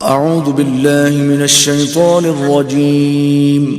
اعوذ باللہ من الشیطان الرجیم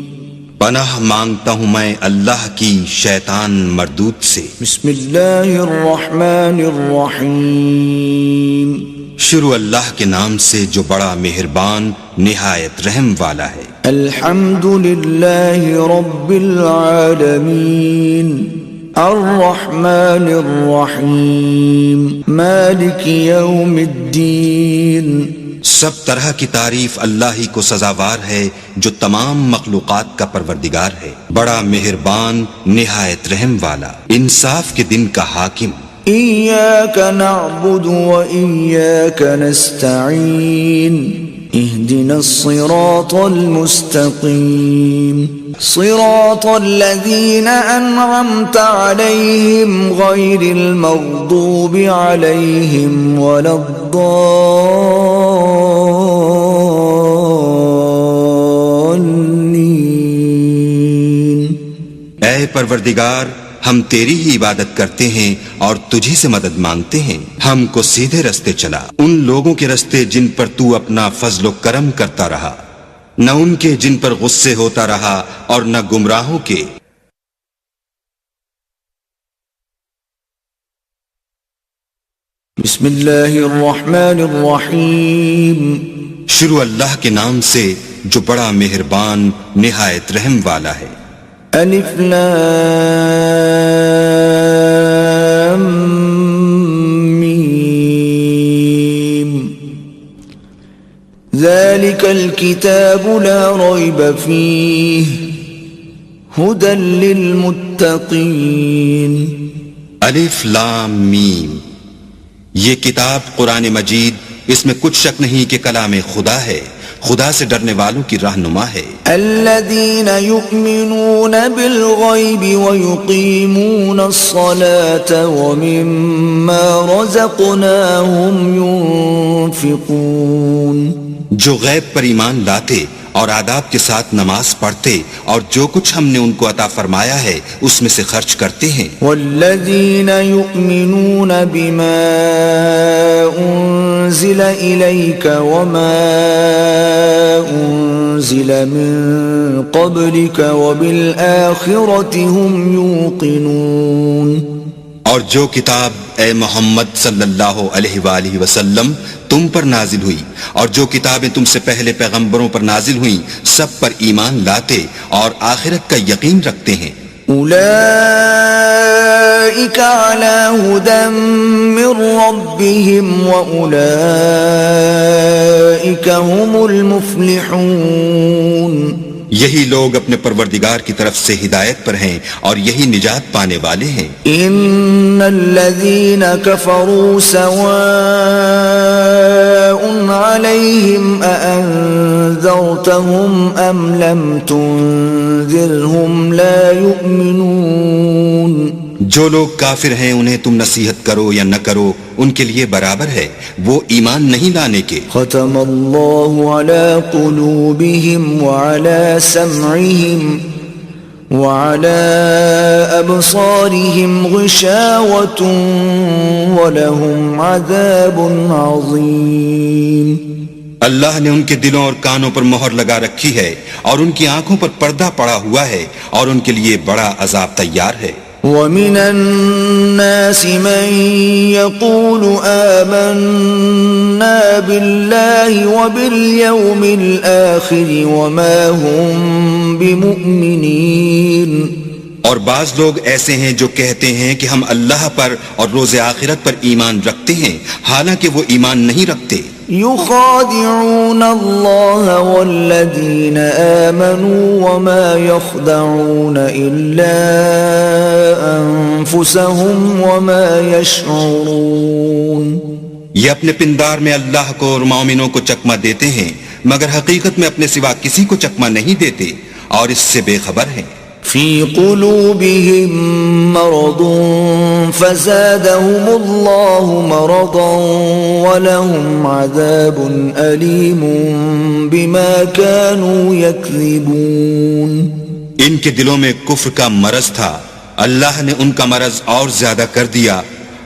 پناہ مانگتا ہوں میں اللہ کی شیطان مردود سے۔ بسم اللہ الرحمن الرحیم شروع اللہ کے نام سے جو بڑا مہربان نہایت رحم والا ہے۔ الحمد للہ رب العالمین الرحمن الرحیم مالک یوم الدین۔ سب طرح کی تعریف اللہ ہی کو سزاوار ہے جو تمام مخلوقات کا پروردگار ہے، بڑا مہربان نہایت رحم والا، انصاف کے دن کا حاکم۔ ایاک نعبد و ایاک نستعین اہدنا الصراط المستقیم صراط الذین انعمت علیہم غیر المغضوب علیہم ولا الضالین۔ اے پروردگار، ہم تیری ہی عبادت کرتے ہیں اور تجھی سے مدد مانگتے ہیں، ہم کو سیدھے رستے چلا، ان لوگوں کے رستے جن پر تو اپنا فضل و کرم کرتا رہا، نہ ان کے جن پر غصے ہوتا رہا اور نہ گمراہوں کے۔ بسم اللہ الرحمن الرحیم شروع اللہ کے نام سے جو بڑا مہربان نہایت رحم والا ہے۔ الف لام میم ذلك الكتاب لا ريب فيه هدى للمتقين۔ الف لام میم، یہ کتاب قرآن مجید، اس میں کچھ شک نہیں کہ کلام خدا ہے، خدا سے ڈرنے والوں کی رہنما ہے۔ الذين يؤمنون بالغيب ويقيمون الصلاة ومما رزقناهم ينفقون، جو غیب پر ایمان لاتے اور آداب کے ساتھ نماز پڑھتے اور جو کچھ ہم نے ان کو عطا فرمایا ہے اس میں سے خرچ کرتے ہیں۔ والذین یؤمنون بما انزل الیک وما انزل من قبلک وبالآخرة هم یوقنون۔ اور جو کتاب اے محمد صلی اللہ علیہ وآلہ وسلم تم پر نازل ہوئی اور جو کتابیں تم سے پہلے پیغمبروں پر نازل ہوئیں سب پر ایمان لاتے اور آخرت کا یقین رکھتے ہیں۔ اولئک علی ھدی من ربہم واولئک هم المفلحون۔ یہی لوگ اپنے پروردگار کی طرف سے ہدایت پر ہیں اور یہی نجات پانے والے ہیں۔ ان الذین کفروا سواء علیہم اانذرتہم ام لم تنذرہم لا یؤمنون۔ جو لوگ کافر ہیں انہیں تم نصیحت کرو یا نہ کرو ان کے لیے برابر ہے، وہ ایمان نہیں لانے کے۔ ختم اللہ علی قلوبہم وعلی سمعہم وعلی ابصارہم غشاوۃ ولہم عذاب عظیم۔ اللہ نے ان کے دلوں اور کانوں پر مہر لگا رکھی ہے اور ان کی آنکھوں پر پردہ پڑا ہوا ہے اور ان کے لیے بڑا عذاب تیار ہے۔ وَمِنَ النَّاسِ مَن يَقُولُ آمَنَّا بِاللَّهِ وَبِالْيَوْمِ الْآخِرِ وَمَا هُمْ بِمُؤْمِنِينَ۔ اور بعض لوگ ایسے ہیں جو کہتے ہیں کہ ہم اللہ پر اور روز آخرت پر ایمان رکھتے ہیں حالانکہ وہ ایمان نہیں رکھتے۔ يخادعون الله والذين آمنوا وما يخدعون إلا أنفسهم وما يشعرون۔ یہ اپنے پندار میں اللہ کو اور مومنوں کو چکمہ دیتے ہیں مگر حقیقت میں اپنے سوا کسی کو چکمہ نہیں دیتے اور اس سے بے خبر ہیں۔ في قلوبهم مرض فزادهم الله مرضا ولهم عذاب أليم بما كانوا يكذبون۔ ان کے دلوں میں کفر کا مرض تھا، اللہ نے ان کا مرض اور زیادہ کر دیا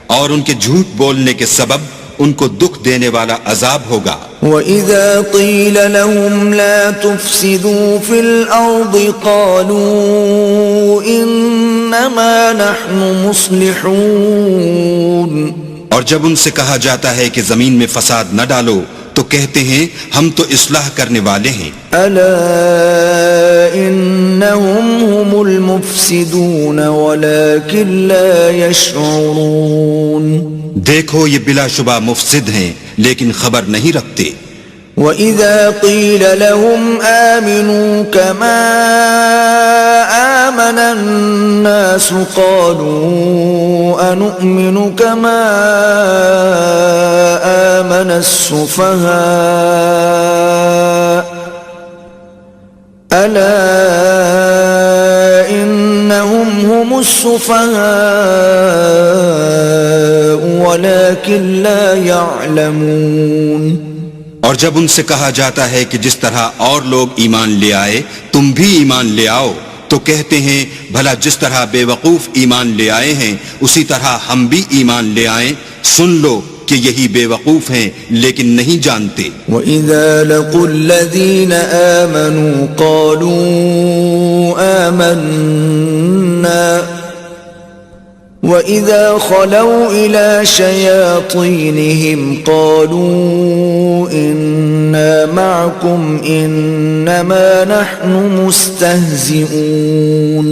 اور ان کے جھوٹ بولنے کے سبب ان کو دکھ دینے والا عذاب ہوگا۔ وَإِذَا قِيلَ لَهُمْ لَا تُفْسِدُوا فِي الْأَرْضِ قَالُوا إِنَّمَا نَحْنُ مُصْلِحُونَ، اور جب ان سے کہا جاتا ہے کہ زمین میں فساد نہ ڈالو تو کہتے ہیں ہم تو اصلاح کرنے والے ہیں۔ أَلَا إِنَّهُمْ هُمُ الْمُفْسِدُونَ وَلَكِنْ لَا يَشْعُرُونَ، دیکھو یہ بلا شبہ مفسد ہیں لیکن خبر نہیں رکھتے۔ وَإِذَا قِيلَ لَهُمْ آمِنُوا كَمَا آمَنَ النَّاسُ قَالُوا أَنُؤْمِنُ كَمَا آمَنَ السُّفَهَاءُ أَلَا إِنَّهُمْ هُمُ السُّفَهَاءُ وَلَكِنْ لَا يَعْلَمُونَ، اور جب ان سے کہا جاتا ہے کہ جس طرح اور لوگ ایمان لے آئے تم بھی ایمان لے آؤ تو کہتے ہیں بھلا جس طرح بے وقوف ایمان لے آئے ہیں اسی طرح ہم بھی ایمان لے آئیں، سن لو کہ یہی بے وقوف ہیں لیکن نہیں جانتے۔ وَإِذَا لَقُوا الَّذِينَ آمَنُوا قَالُوا آمَنَّا وَإِذَا خَلَوْا إِلَى شَيَاطِينِهِمْ قَالُوا إِنَّا مَعَكُمْ إِنَّمَا نَحْنُ مُسْتَهْزِئُونَ،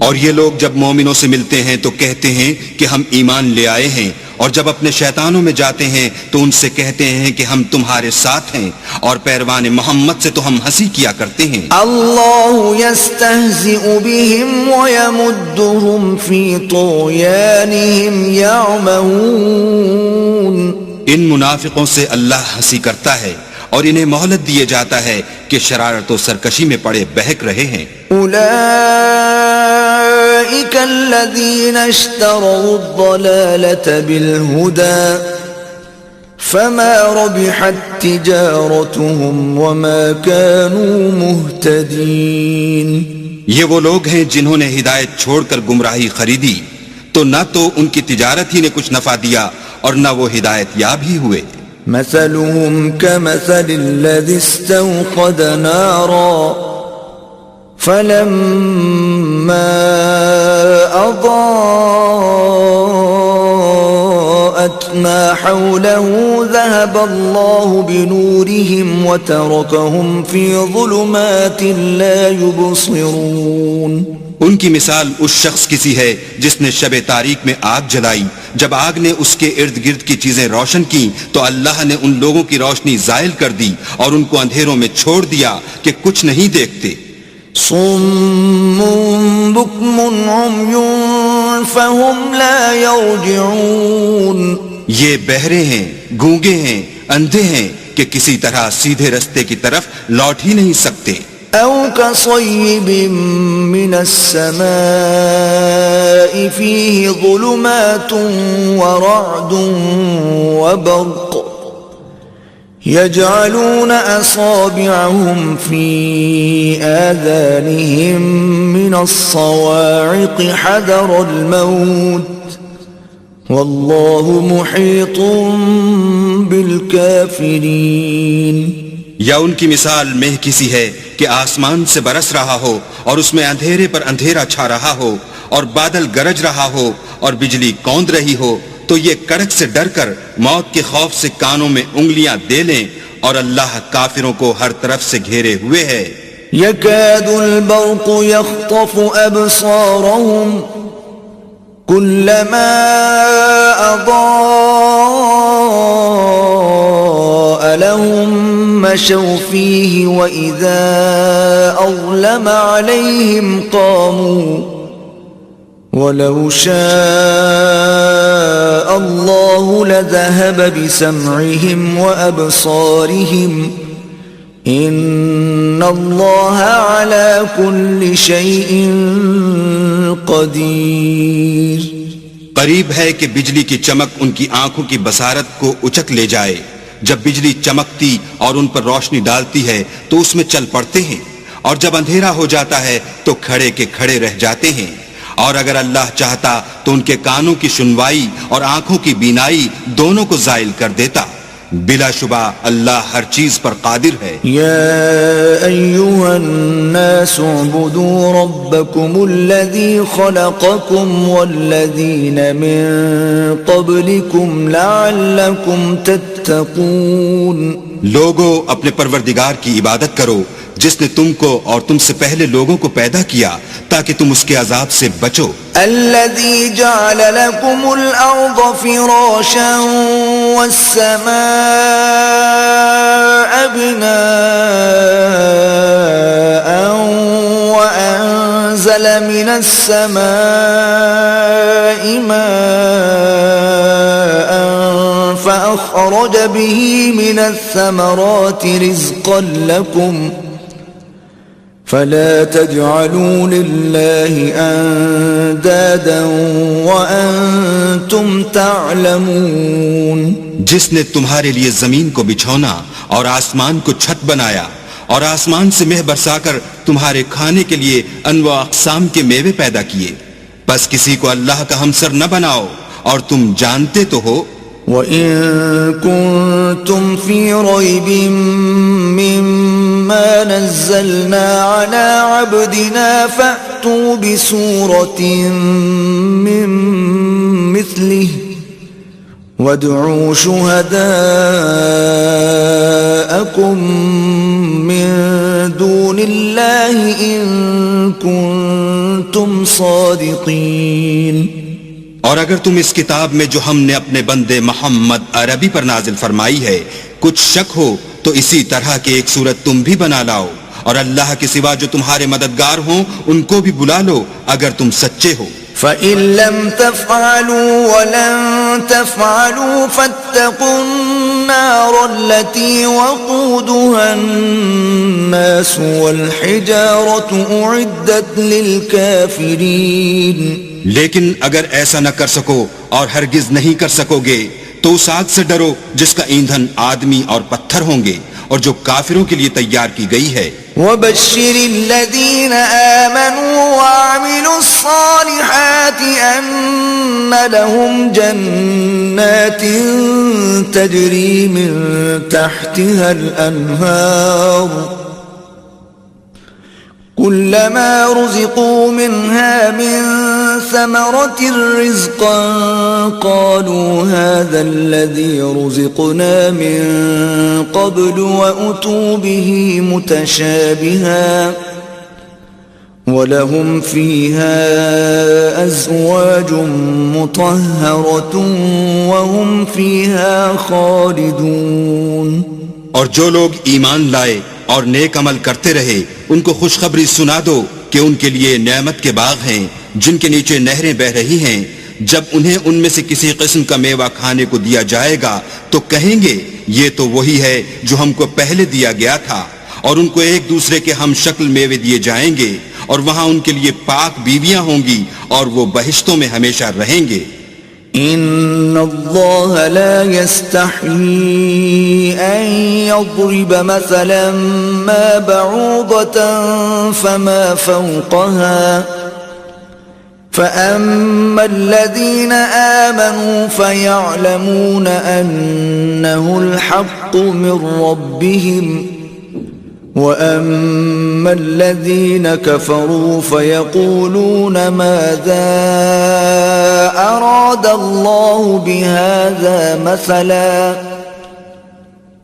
اور یہ لوگ جب مومنوں سے ملتے ہیں تو کہتے ہیں کہ ہم ایمان لے آئے ہیں، اور جب اپنے شیطانوں میں جاتے ہیں تو ان سے کہتے ہیں کہ ہم تمہارے ساتھ ہیں، اور پیروان محمد سے تو ہم ہنسی کیا کرتے ہیں۔ اللہ یستہزئ بہم ویمدہم فی طغیانہم یعمہون، ان منافقوں سے اللہ ہنسی کرتا ہے اور انہیں مہلت دیے جاتا ہے کہ شرارت و سرکشی میں پڑے بہک رہے ہیں۔ اولئک الذین اشتروا الضلالة بالہدى فما ربحت تجارتهم وما كانوا مہتدین، یہ وہ لوگ ہیں جنہوں نے ہدایت چھوڑ کر گمراہی خریدی تو نہ تو ان کی تجارت ہی نے کچھ نفع دیا اور نہ وہ ہدایت یاب ہی ہوئے۔ مثلهم كمثل الذي استوقد نارا فلما أضاءت ما حوله ذهب الله بنورهم وتركهم في ظلمات لا يبصرون، ان کی مثال اس شخص کی سی ہے جس نے شب تاریک میں آگ جلائی، جب آگ نے اس کے ارد گرد کی چیزیں روشن کی تو اللہ نے ان لوگوں کی روشنی زائل کر دی اور ان کو اندھیروں میں چھوڑ دیا کہ کچھ نہیں دیکھتے۔ صم بكم عمي فهم لا يرجعون، یہ بہرے ہیں، گونگے ہیں، اندھے ہیں کہ کسی طرح سیدھے رستے کی طرف لوٹ ہی نہیں سکتے۔ أو كصيب من السماء فيه ظلمات ورعد وبرق يجعلون أصابعهم في آذانهم من الصواعق حذر الموت والله محيط بالكافرين، یا ان کی مثال مہ کسی ہے کہ آسمان سے برس رہا ہو اور اس میں اندھیرے پر اندھیرا چھا رہا ہو اور بادل گرج رہا ہو اور بجلی کوند رہی ہو تو یہ کڑک سے ڈر کر موت کے خوف سے کانوں میں انگلیاں دے لیں، اور اللہ کافروں کو ہر طرف سے گھیرے ہوئے ہے۔ يكاد البرق يخطف أبصارهم كلما أضاء لهم مشوا فيه وإذا أظلم عليهم قاموا ولو شاء الله لذهب بسمعهم وأبصارهم إن الله على كل شيء قدير، قریب ہے کہ بجلی کی چمک ان کی آنکھوں کی بصارت کو اچک لے جائے، جب بجلی چمکتی اور ان پر روشنی ڈالتی ہے تو اس میں چل پڑتے ہیں، اور جب اندھیرا ہو جاتا ہے تو کھڑے کے کھڑے رہ جاتے ہیں، اور اگر اللہ چاہتا تو ان کے کانوں کی سنوائی اور آنکھوں کی بینائی دونوں کو زائل کر دیتا. بلا شبہ اللہ ہر چیز پر قادر ہے. يا أيها الناس اعبدوا ربكم الذي خلقكم والذين من قبلكم لعلكم تتقون. لوگو اپنے پروردگار کی عبادت کرو جس نے تم کو اور تم سے پہلے لوگوں کو پیدا کیا تاکہ تم اس کے عذاب سے بچو. الذي جعل لكم الأرض فراشا والسماء بناء وأنزل من السماء ماء فأخرج به من الثمرات رزقا لكم فلا تجعلوا لله اندادا وانتم تعلمون. جس نے تمہارے لیے زمین کو بچھونا اور آسمان کو چھت بنایا اور آسمان سے مہ برسا کر تمہارے کھانے کے لیے انواع اقسام کے میوے پیدا کیے، بس کسی کو اللہ کا ہمسر نہ بناؤ اور تم جانتے تو ہو. وَإِن كُنتُمْ فِي رَيْبٍ مِّمَّا نَزَّلْنَا عَلَىٰ عَبْدِنَا فَأْتُوا بِسُورَةٍ مِّن مِّثْلِهِ وَادْعُوا شُهَدَاءَكُم مِّن دُونِ اللَّهِ إِن كُنتُمْ صَادِقِينَ. اور اگر تم اس کتاب میں جو ہم نے اپنے بندے محمد عربی پر نازل فرمائی ہے کچھ شک ہو تو اسی طرح کی ایک صورت تم بھی بنا لاؤ اور اللہ کے سوا جو تمہارے مددگار ہوں ان کو بھی بلا لو اگر تم سچے ہو. فَإِن لَّمْ تَفْعَلُوا وَلَن تَفْعَلُوا فَاتَّقُوا النَّارَ الَّتِي وَقُودُهَا النَّاسُ وَالْحِجَارَةُ أُعِدَّتْ لِلْكَافِرِينَ. لیکن اگر ایسا نہ کر سکو اور ہرگز نہیں کر سکو گے تو اس آگ سے ڈرو جس کا ایندھن آدمی اور پتھر ہوں گے اور جو کافروں کے لیے تیار کی گئی ہے. وَبَشِّرِ الَّذِينَ آمَنُوا وَعَمِلُوا الصَّالِحَاتِ أَنَّ لَهُمْ جَنَّاتٍ تَجْرِي مِن تَحْتِهَا الْأَنْهَارُ كلما رزقوا منها من ثمرة رزقا قالوا هذا الذي رزقنا من قبل وأتوا به متشابها ولهم فيها أزواج مطهرة وهم فيها خالدون. اور جو لوگ ایمان لائے اور نیک عمل کرتے رہے ان کو خوشخبری سنا دو کہ ان کے لیے نعمت کے باغ ہیں جن کے نیچے نہریں بہ رہی ہیں. جب انہیں ان میں سے کسی قسم کا میوہ کھانے کو دیا جائے گا تو کہیں گے یہ تو وہی ہے جو ہم کو پہلے دیا گیا تھا، اور ان کو ایک دوسرے کے ہم شکل میوے دیے جائیں گے اور وہاں ان کے لیے پاک بیویاں ہوں گی اور وہ بہشتوں میں ہمیشہ رہیں گے. ان اللہ لا يستحيي ان يضرب مثلا ما بعوضة فما فوقها فأما الذين آمنوا فيعلمون أنه الحق من ربهم وَأَمَّا الَّذِينَ كَفَرُوا فَيَقُولُونَ مَاذَا أَرَادَ اللَّهُ بِهَذَا مَثَلًا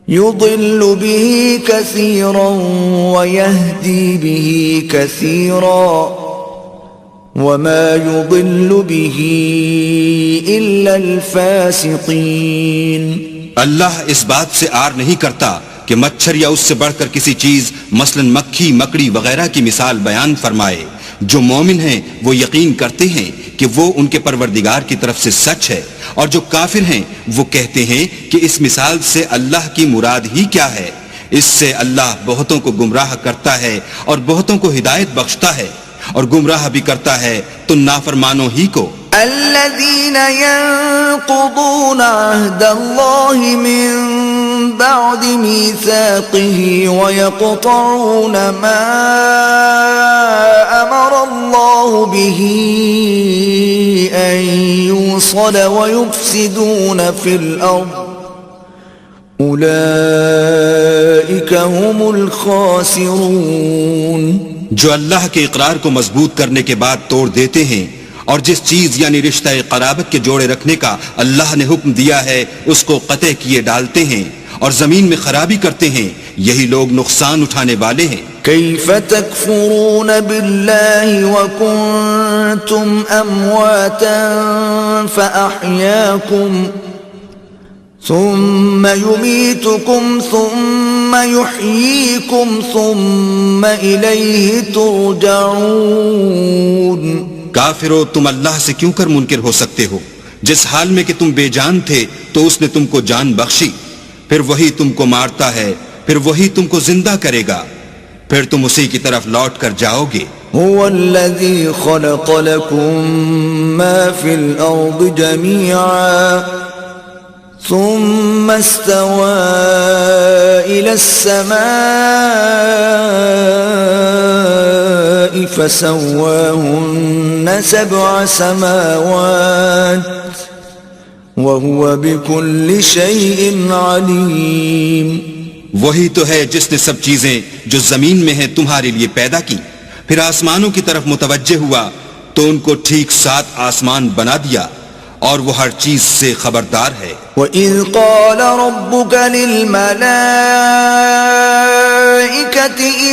يُضِلُّ بِهِ كَثِيرًا وَيَهْدِي بِهِ كَثِيرًا وَمَا يُضِلُّ بِهِ إِلَّا الْفَاسِقِينَ. اللہ اس بات سے عار نہیں کرتا کہ مچھر یا اس سے بڑھ کر کسی چیز مثلا مکھی مکڑی وغیرہ کی مثال بیان فرمائے. جو مومن ہیں وہ یقین کرتے ہیں کہ وہ ان کے پروردگار کی طرف سے سچ ہے، اور جو کافر ہیں وہ کہتے ہیں کہ اس مثال سے اللہ کی مراد ہی کیا ہے. اس سے اللہ بہتوں کو گمراہ کرتا ہے اور بہتوں کو ہدایت بخشتا ہے، اور گمراہ بھی کرتا ہے تو نافرمانوں ہی کو. الذين ينقضون عهد الله من بعد ميثاقه ويقطعون ما أمر الله الله به أن يوصل ويفسدون في الأرض أولئك هم الخاسرون. جو اللہ کے اقرار کو مضبوط کرنے کے بعد توڑ دیتے ہیں اور جس چیز یعنی رشتہ قرابت کے جوڑے رکھنے کا اللہ نے حکم دیا ہے اس کو قطع کیے ڈالتے ہیں اور زمین میں خرابی کرتے ہیں، یہی لوگ نقصان اٹھانے والے ہیں. كيف تكفرون بالله وكنتم أمواتا فأحياكم ثم يميتكم ثم يحييكم ثم إليه ترجعون. کافرو، تم اللہ سے کیوں کر منکر ہو سکتے ہو؟ جس حال میں کہ تم بے جان تھے تو اس نے تم کو جان بخشی، پھر وہی تم کو مارتا ہے، پھر وہی تم کو زندہ کرے گا، پھر تم اسی کی طرف لوٹ کر جاؤ گے. هو الذي خلق لكم ما في الأرض جميعا ثم استوى إلى السماء فسواهن 7 سماوات وهو بكل شيء عليم. وہی تو ہے جس نے سب چیزیں جو زمین میں ہیں تمہارے لیے پیدا کی، پھر آسمانوں کی طرف متوجہ ہوا تو ان کو ٹھیک 7 آسمان بنا دیا، اور وہ ہر چیز سے خبردار ہے. وَإِذْ قَالَ رَبُّكَ لِلْمَلَائِكَةِ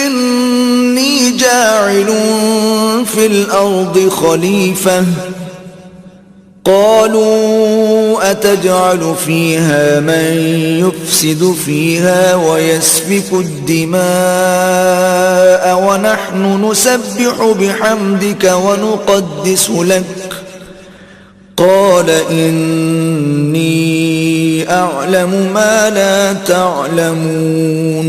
إِنِّي جَاعِلٌ فِي الْأَرْضِ خَلِيفَةً قالوا أتجعل فيها من يفسد فيها ويسفك الدماء ونحن نسبح بحمدك ونقدس لك قال إني أعلم ما لا تعلمون.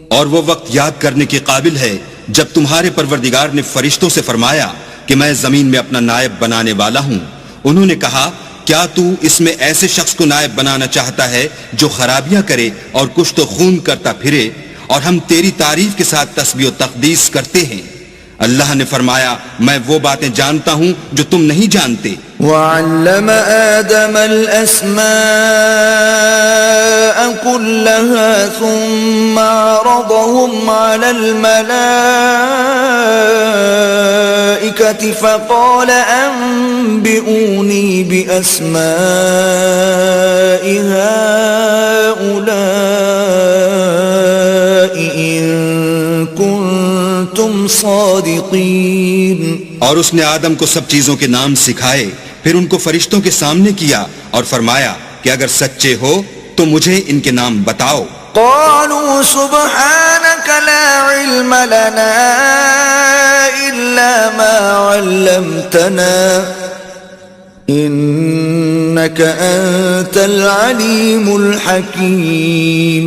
اور وہ وقت یاد کرنے کے قابل ہے جب تمہارے پروردگار نے فرشتوں سے فرمایا کہ میں زمین میں اپنا نائب بنانے والا ہوں. انہوں نے کہا کیا تو اس میں ایسے شخص کو نائب بنانا چاہتا ہے جو خرابیاں کرے اور کچھ تو خون کرتا پھرے، اور ہم تیری تعریف کے ساتھ تسبیح و تقدیس کرتے ہیں. اللہ نے فرمایا میں وہ باتیں جانتا ہوں جو تم نہیں جانتے. وَعَلَّمَ آدَمَ الْأَسْمَاءَ كُلَّهَا ثُمَّ عَرَضَهُمْ عَلَى الْمَلَائِكَةِ فَقَالَ أَنبِئُونِي بِأَسْمَاءِ هَؤُلَاءِ إِن كُنتُمْ صَادِقِينَ. اور اس نے آدم کو سب چیزوں کے نام سکھائے، پھر ان کو فرشتوں کے سامنے کیا اور فرمایا کہ اگر سچے ہو تو مجھے ان کے نام بتاؤ. قالوا سبحانك لا علم لنا إلا ما علمتنا إنك أنت العليم الحكيم.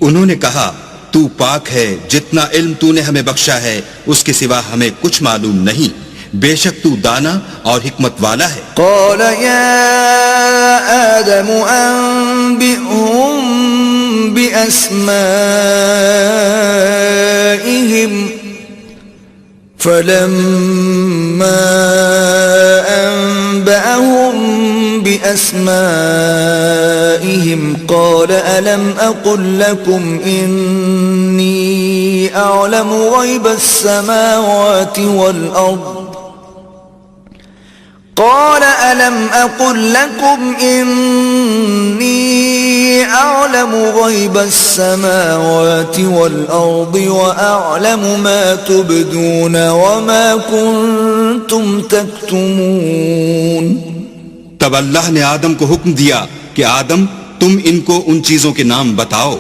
انہوں نے کہا تو پاک ہے، جتنا علم تو نے ہمیں بخشا ہے اس کے سوا ہمیں کچھ معلوم نہیں، بے شک تو دانا اور حکمت والا ہے. قال يا آدم أنبئهم بأسمائهم فلما أنبأهم بأسمائهم قال ألم أقل لكم إني أعلم غيب السماوات والأرض قال ألم أقل لكم إني أعلم غيب السماوات والأرض وأعلم ما تبدون وما كنتم تكتمون. تب اللہ نے آدم کو حکم دیا کہ آدم تم ان کو ان چیزوں کے نام بتاؤ.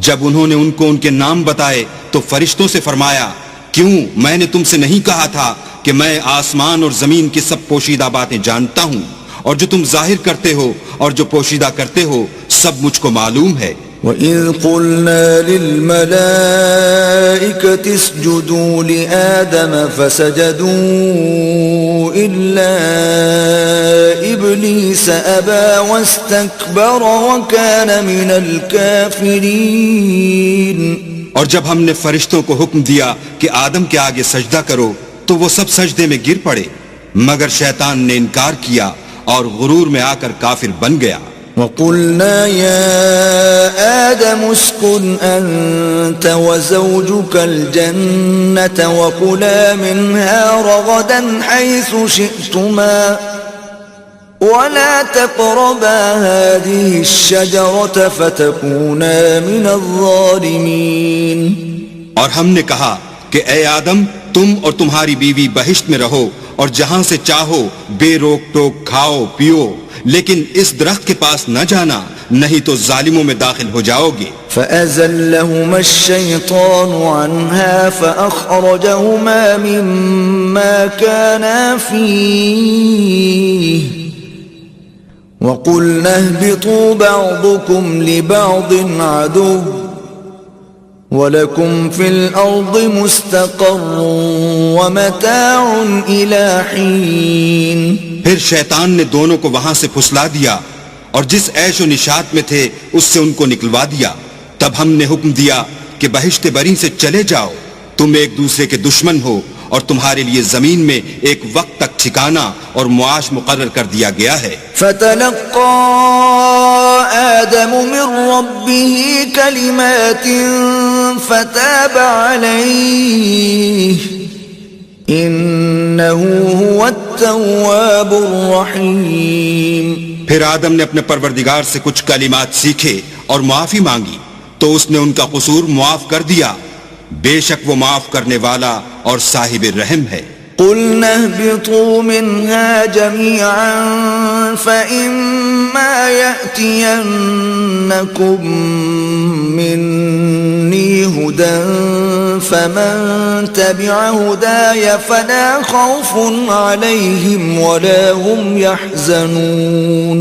جب انہوں نے ان کو ان کے نام بتائے تو فرشتوں سے فرمایا کیوں میں نے تم سے نہیں کہا تھا کہ میں آسمان اور زمین کی سب پوشیدہ باتیں جانتا ہوں، اور جو تم ظاہر کرتے ہو اور جو پوشیدہ کرتے ہو سب مجھ کو معلوم ہے. وَإِذْ قُلْنَا لِلْمَلَائِكَةِ اسْجُدُوا لِآدَمَ فَسَجَدُوا إِلَّا إِبْلِيسَ أَبَى وَاسْتَكْبَرَ وَكَانَ مِنَ الْكَافِرِينَ. اور جب ہم نے فرشتوں کو حکم دیا کہ آدم کے آگے سجدہ کرو تو وہ سب سجدے میں گر پڑے، مگر شیطان نے انکار کیا اور غرور میں آ کر کافر بن گیا۔ وَقُلْنَا يَا آدَمُ اسْكُنْ أَنْتَ وَزَوْجُكَ الْجَنَّةَ وَكُلَا مِنْهَا رَغَدًا حَيْثُ شِئْتُمَا وَلَا تَقْرَبَا هَذِهِ الشَّجَرَةَ فَتَكُونَا مِنَ الظَّالِمِينَ۔ اور ہم نے کہا کہ اے آدم، تم اور تمہاری بیوی بہشت میں رہو اور جہاں سے چاہو بے روک ٹوک کھاؤ پیو، لیکن اس درخت کے پاس نہ جانا، نہیں تو ظالموں میں داخل ہو جاؤ گے۔ فَأَزَلَّهُمَا الشَّيْطَانُ عَنْهَا فَأَخْرَجَهُمَا مِمَّا كَانَا فِيهِ وَقُلْنَا اهْبِطُوا بَعْضُكُمْ لِبَعْضٍ عَدُوٌّ وَلَكُمْ فِي الْأَرْضِ مُسْتَقَرٌّ وَمَتَاعٌ إِلَى حِينٍ۔ پھر شیطان نے دونوں کو وہاں سے پھسلا دیا اور جس عیش و نشاط میں تھے اس سے ان کو نکلوا دیا۔ تب ہم نے حکم دیا کہ بہشت بری سے چلے جاؤ، تم ایک دوسرے کے دشمن ہو اور تمہارے لیے زمین میں ایک وقت تک ٹھکانہ اور معاش مقرر کر دیا گیا ہے۔ فَتَلَقَّى آدَمُ مِن رَّبِّهِ كَلِمَاتٍ فَتَابَ عَلَيْهِ إِنَّهُ هُوَ التَّوَّابُ الرَّحِيمُ۔ پھر آدم نے اپنے پروردگار سے کچھ کلمات سیکھے اور معافی مانگی تو اس نے ان کا قصور معاف کر دیا، بے شک وہ معاف کرنے والا اور صاحب رحم ہے۔ قُلْنَا اهْبِطُوا مِنْهَا جَمِيعًا فَإِمَّا يَأْتِيَنَّكُمْ مِنِّي هُدًى فَمَنْ تَبِعَ هُدَايَ فَلَا خَوْفٌ عَلَيْهِمْ وَلَا هُمْ يَحْزَنُونَ۔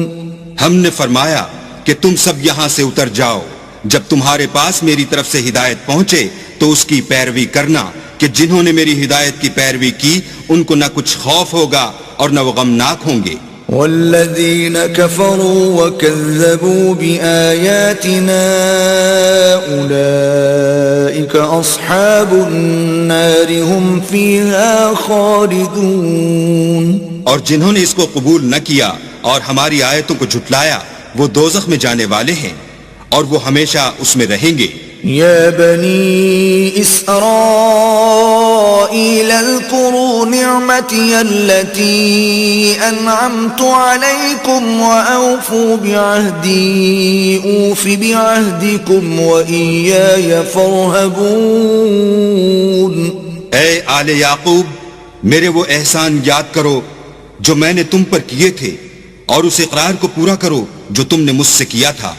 ہم نے فرمایا کہ تم سب یہاں سے اتر جاؤ، جب تمہارے پاس میری طرف سے ہدایت پہنچے تو اس کی پیروی کرنا کہ جنہوں نے میری ہدایت کی پیروی کی ان کو نہ کچھ خوف ہوگا اور نہ وہ غمناک ہوں گے۔ والذین کفروا وکذبوا بآیاتنا اولئک اصحاب النار هم فیہا خالدون۔ اور جنہوں نے اس کو قبول نہ کیا اور ہماری آیتوں کو جھٹلایا وہ دوزخ میں جانے والے ہیں اور وہ ہمیشہ اس میں رہیں گے۔ یا بنی اسرائیل اذکروا نعمتی التي انعمت علیکم واوفوا بعہدی اوف بعہدکم وإیای فارہبون۔ اے آل یعقوب، میرے وہ احسان یاد کرو جو میں نے تم پر کیے تھے اور اس اقرار کو پورا کرو جو تم نے مجھ سے کیا تھا،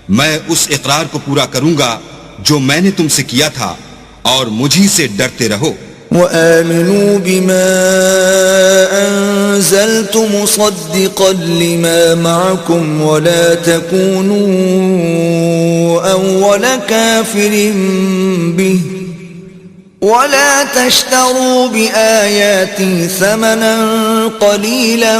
میں اس اقرار کو پورا کروں گا جو میں نے تم سے کیا تھا اور مجھی سے ڈرتے رہو۔ وآمنوا بما أنزلت مصدقا لما معكم ولا تكونوا أول كافر به ولا تشتروا بآياتي ثمنا قليلا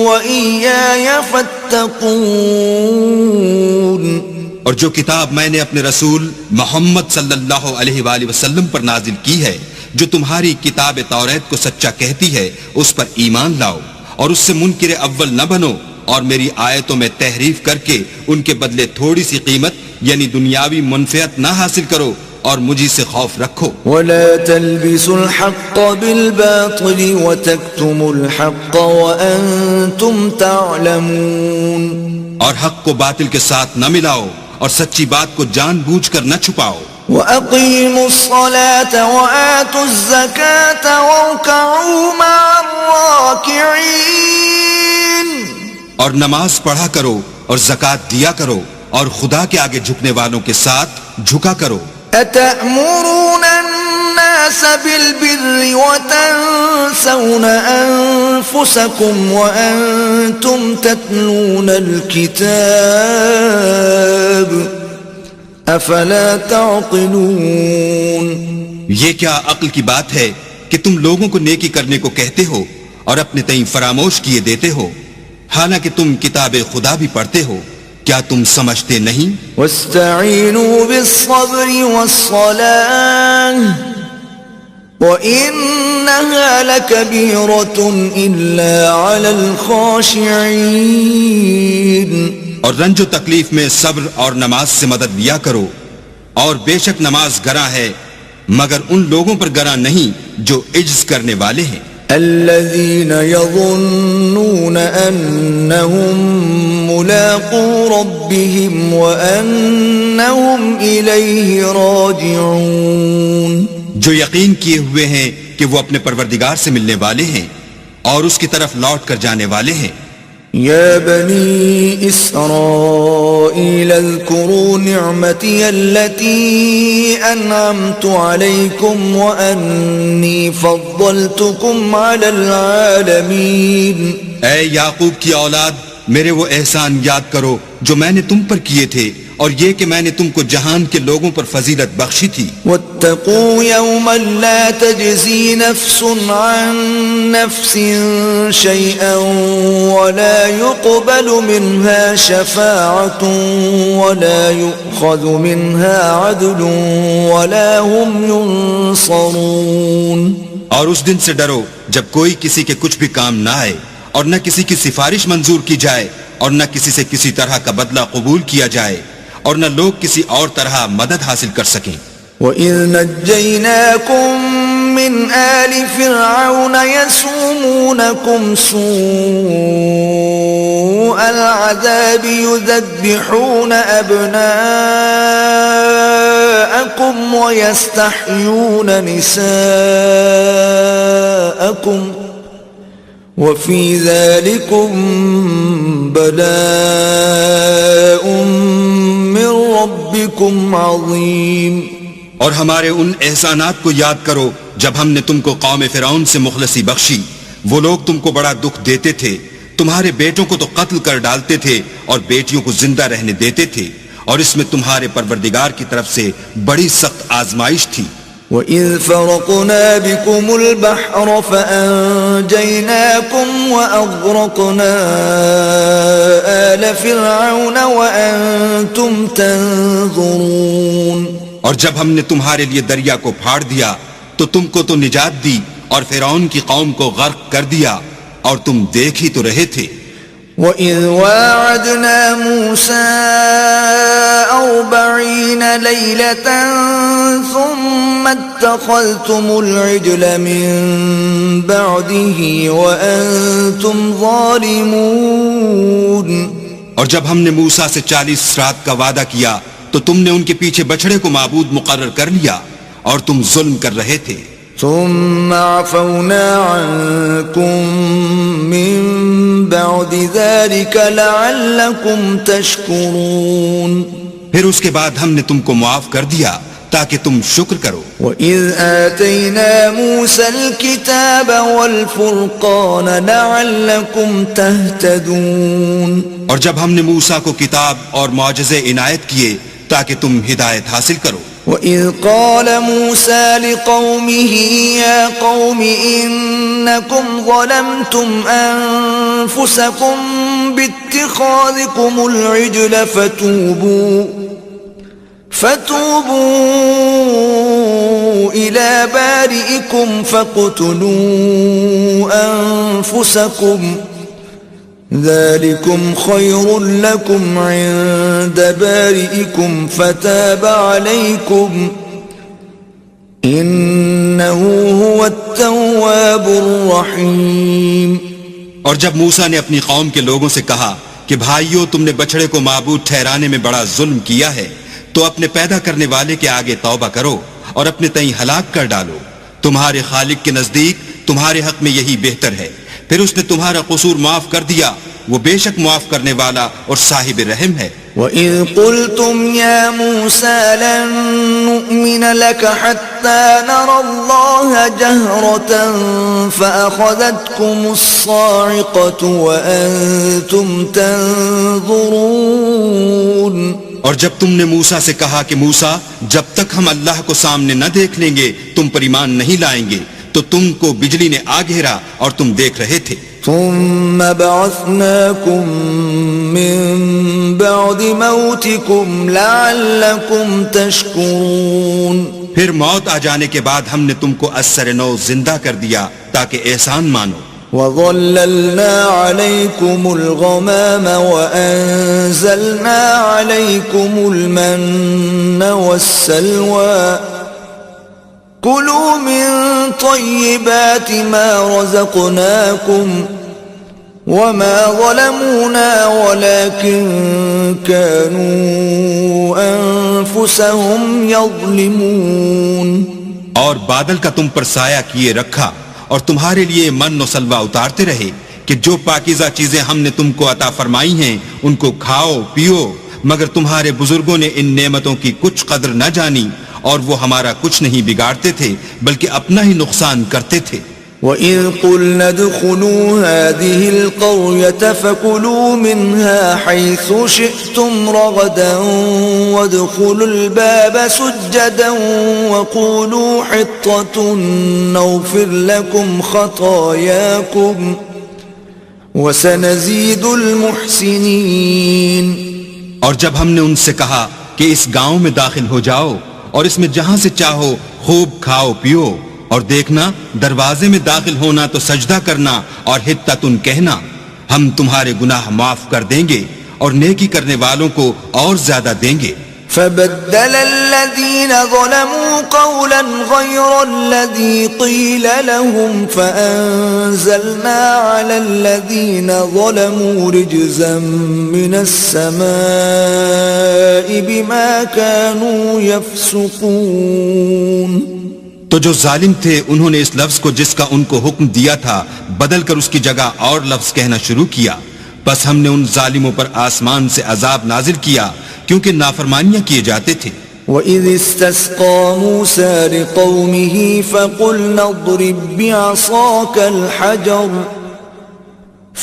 وإياي فاتقون۔ اور جو کتاب میں نے اپنے رسول محمد صلی اللہ علیہ وآلہ وسلم پر نازل کی ہے، جو تمہاری کتاب توریت کو سچا کہتی ہے، اس پر ایمان لاؤ اور اس سے منکر اول نہ بنو، اور میری آیتوں میں تحریف کر کے ان کے بدلے تھوڑی سی قیمت یعنی دنیاوی منفعت نہ حاصل کرو اور مجھے سے خوف رکھو۔ ولا تلبسوا الحق بالباطل وتكتموا الحق وانتم تعلمون۔ اور حق کو باطل کے ساتھ نہ ملاؤ اور سچی بات کو جان بوجھ کر نہ چھپاؤ۔ وَأَقِيمُوا الصَّلَاةَ وَآتُوا الزَّكَاةَ وَارْكَعُوا مَعَ الرَّاكِعِينَ۔ اور نماز پڑھا کرو اور زکوٰۃ دیا کرو اور خدا کے آگے جھکنے والوں کے ساتھ جھکا کرو۔ أَتَأْمُرُونَ النَّاسَ بِالْبِرِّ وَتَنْسَوْنَ أَنفُسَكُمْ وَأَنْتُمْ تَتْلُونَ الْكِتَابَ أَفَلَا تَعْقِلُونَ۔ یہ کیا عقل کی بات ہے کہ تم لوگوں کو نیکی کرنے کو کہتے ہو اور اپنے تئیں فراموش کیے دیتے ہو، حالانکہ تم کتاب خدا بھی پڑھتے ہو، کیا تم سمجھتے نہیں؟ وَاسْتَعِينُوا بِالصَّبْرِ وَالصَّلَاةِ وَإِنَّهَا لَكَبِيرَةٌ إِلَّا عَلَى الْخَاشِعِينَ اور رنج و تکلیف میں صبر اور نماز سے مدد لیا کرو، اور بے شک نماز گراں ہے مگر ان لوگوں پر گراں نہیں جو عجز کرنے والے ہیں، الذين يظنون أنهم ملاقو ربهم وأنهم إليه راجعون، جو یقین کیے ہوئے ہیں کہ وہ اپنے پروردگار سے ملنے والے ہیں اور اس کی طرف لوٹ کر جانے والے ہیں۔ يا بني إسرائيل اذكروا نعمتي التي أنعمت عليكم وأني فضلتكم على العالمين۔ اے یعقوب کی اولاد، میرے وہ احسان یاد کرو جو میں نے تم پر کیے تھے، اور یہ کہ میں نے تم کو جہان کے لوگوں پر فضیلت بخشی تھی۔ واتقوا يوما لا تجزي نفس عن نفس شيئا ولا يقبل منها شفاعة ولا يؤخذ منها عدل ولا هم ينصرون۔ اور اس دن سے ڈرو جب کوئی کسی کے کچھ بھی کام نہ آئے، اور نہ کسی کی سفارش منظور کی جائے، اور نہ کسی سے کسی طرح کا بدلہ قبول کیا جائے، اور نہ لوگ کسی اور طرح مدد حاصل کر سکیں۔ وَإِذْ نَجَّيْنَاكُمْ مِنْ آلِ فِرْعَوْنَ يَسُومُونَكُمْ سُوءَ الْعَذَابِ يُذَبِّحُونَ أَبْنَاءَكُمْ وَيَسْتَحْيُونَ نِسَاءَكُمْ وَفِي ذَلِكُمْ بَلَاءٌ مِّن رَّبِّكُمْ عَظِيمٌ۔ اور ہمارے ان احسانات کو یاد کرو جب ہم نے تم کو قوم فرعون سے مخلصی بخشی۔ وہ لوگ تم کو بڑا دکھ دیتے تھے، تمہارے بیٹوں کو تو قتل کر ڈالتے تھے اور بیٹیوں کو زندہ رہنے دیتے تھے، اور اس میں تمہارے پروردگار کی طرف سے بڑی سخت آزمائش تھی۔ وَإِذْ فَرَقْنَا بِكُمُ الْبَحْرَ فَأَنْجَيْنَاكُمْ وَأَغْرَقْنَا آلَ فِرْعَوْنَ وَأَنْتُمْ تَنْظُرُونَ۔ اور جب ہم نے تمہارے لیے دریا کو پھاڑ دیا تو تم کو تو نجات دی، اور فرعون کی قوم کو غرق کر دیا، اور تم دیکھ ہی تو رہے تھے۔ وَإِذْ وَاعَدْنَا مُوسَىٰ 40 لَيْلَةً ثُمَّ اتَّخَذْتُمُ الْعِجْلَ مِن بَعْدِهِ وَأَنْتُمْ ظَالِمُونَ۔ اور جب ہم نے موسیٰ سے 40 رات کا وعدہ کیا تو تم نے ان کے پیچھے بچڑے کو معبود مقرر کر لیا، اور تم ظلم کر رہے تھے۔ ثم عفونا عنكم من بعد ذلك لعلكم تشكرون۔ پھر اس کے بعد ہم نے تم کو معاف کر دیا تاکہ تم شکر کرو۔ وَإِذْ آتَيْنَا مُوسَى الْكِتَابَ وَالْفُرْقَانَ لَعَلَّكُمْ تَهْتَدُونَ۔ اور جب ہم نے موسیٰ کو کتاب اور معجزے عنایت کیے تاکہ تم ہدایت حاصل کرو۔ وَإِذْ قَالَ مُوسَى لِقَوْمِهِ يَا قَوْمِ إِنَّكُمْ ظَلَمْتُمْ أَنفُسَكُمْ بِاتِّخَاذِكُمُ الْعِجْلَ فَتُوبُوا إِلَى بَارِئِكُمْ فَاقْتُلُوا أَنفُسَكُمْ ذَلِكُمْ خَيْرٌ لَكُمْ عِندَ بَارِئِكُمْ فَتَابَ عَلَيْكُمْ إِنَّهُ هُوَ التَّوَّابُ الرَّحِيمُ۔ اور جب موسیٰ نے اپنی قوم کے لوگوں سے کہا کہ بھائیو، تم نے بچڑے کو معبود ٹھہرانے میں بڑا ظلم کیا ہے، تو اپنے پیدا کرنے والے کے آگے توبہ کرو اور اپنے تئیں ہلاک کر ڈالو، تمہارے خالق کے نزدیک تمہارے حق میں یہی بہتر ہے۔ پھر اس نے تمہارا قصور معاف کر دیا، وہ بے شک معاف کرنے والا اور صاحب رحم ہے۔ وَإِذْ قُلْتُمْ يَا مُوسَى لَن نُّؤْمِنَ لَكَ حَتَّى نَرَى اللَّهَ جَهْرَةً فَأَخَذَتْكُمُ الصَّاعِقَةُ وَأَنْتُمْ تَنْظُرُونَ۔ اور جب تم نے موسیٰ سے کہا کہ موسیٰ، جب تک ہم اللہ کو سامنے نہ دیکھ لیں گے تم پر ایمان نہیں لائیں گے، تو تم کو بجلی نے آ گھیرا اور تم دیکھ رہے تھے۔ ثم بعثناكم من بعد موتكم لعلكم تشكرون۔ پھر موت آ جانے کے بعد ہم نے تم کو اثر نو زندہ کر دیا تاکہ احسان مانو. وَظَلَّلْنَا عَلَيْكُمُ الْغَمَامَ وَأَنزَلْنَا عَلَيْكُمُ الْمَنَّ وَالسَّلْوَىٰ كُلُوا مِن طَيِّبَاتِ مَا رَزَقْنَاكُمْ وَمَا ظَلَمُونَا وَلَٰكِن كَانُوا أَنفُسَهُمْ يَظْلِمُونَ. اور بادل کا تم پر سایہ کیے رکھا اور تمہارے لیے من و سلوہ اتارتے رہے کہ جو پاکیزہ چیزیں ہم نے تم کو عطا فرمائی ہیں ان کو کھاؤ پیو، مگر تمہارے بزرگوں نے ان نعمتوں کی کچھ قدر نہ جانی اور وہ ہمارا کچھ نہیں بگاڑتے تھے بلکہ اپنا ہی نقصان کرتے تھے. وَإِذْ قُلْنَا ادْخُلُوا هَٰذِهِ الْقَرْيَةَ فَكُلُوا مِنْهَا حَيْثُ شِئْتُمْ رَغَدًا وَادْخُلُوا الْبَابَ سُجَّدًا وَقُولُوا حِطَّةٌ نَغْفِرْ لَكُمْ خَطَايَاكُمْ وَسَنَزِيدُ الْمُحْسِنِينَ. اور جب ہم نے ان سے کہا کہ اس گاؤں میں داخل ہو جاؤ اور اس میں جہاں سے چاہو خوب کھاؤ پیو، اور دیکھنا دروازے میں داخل ہونا تو سجدہ کرنا اور حطتن کہنا، ہم تمہارے گناہ معاف کر دیں گے اور نیکی کرنے والوں کو اور زیادہ دیں گے. فَبَدَّلَ الَّذِينَ ظَلَمُوا قَوْلًا غَيْرَ الَّذِي قِيلَ لَهُمْ فَأَنزَلْنَا عَلَى الَّذِينَ ظَلَمُوا رِجْزًا مِّنَ السَّمَاءِ بِمَا كَانُوا يَفْسُقُونَ. تو جو ظالم تھے انہوں نے اس لفظ کو جس کا ان کو حکم دیا تھا بدل کر اس کی جگہ اور لفظ کہنا شروع کیا، بس ہم نے ان ظالموں پر آسمان سے عذاب نازل کیا کیونکہ نافرمانیاں کیے جاتے تھے. وَإِذِ اسْتَسْقَىٰ مُوسَىٰ لِقَوْمِهِ فَقُلْنَا اضْرِب بِّعَصَاكَ الْحَجَرَ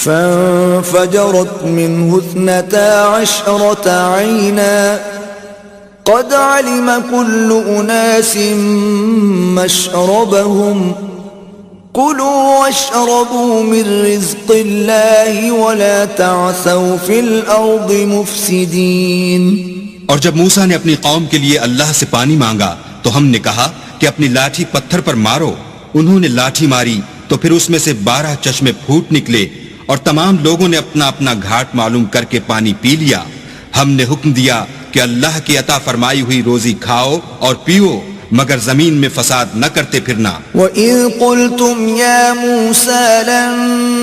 فَانفَجَرَتْ مِنْهُ 12 عَيْنًا قد علم كل أناس مشربهم كلوا واشربوا من رزق الله ولا تعثوا في الأرض مفسدين. اور جب موسیٰ نے اپنی قوم کے لیے اللہ سے پانی مانگا تو ہم نے کہا کہ اپنی لاٹھی پتھر پر مارو. انہوں نے لاٹھی ماری تو پھر اس میں سے 12 چشمے پھوٹ نکلے اور تمام لوگوں نے اپنا اپنا گھاٹ معلوم کر کے پانی پی لیا. ہم نے حکم دیا کہ اللہ کی عطا فرمائی ہوئی روزی کھاؤ اور پیو مگر زمین میں فساد نہ کرتے پھرنا. وَإِذْ قُلْتُمْ يَا مُوسَىٰ لَن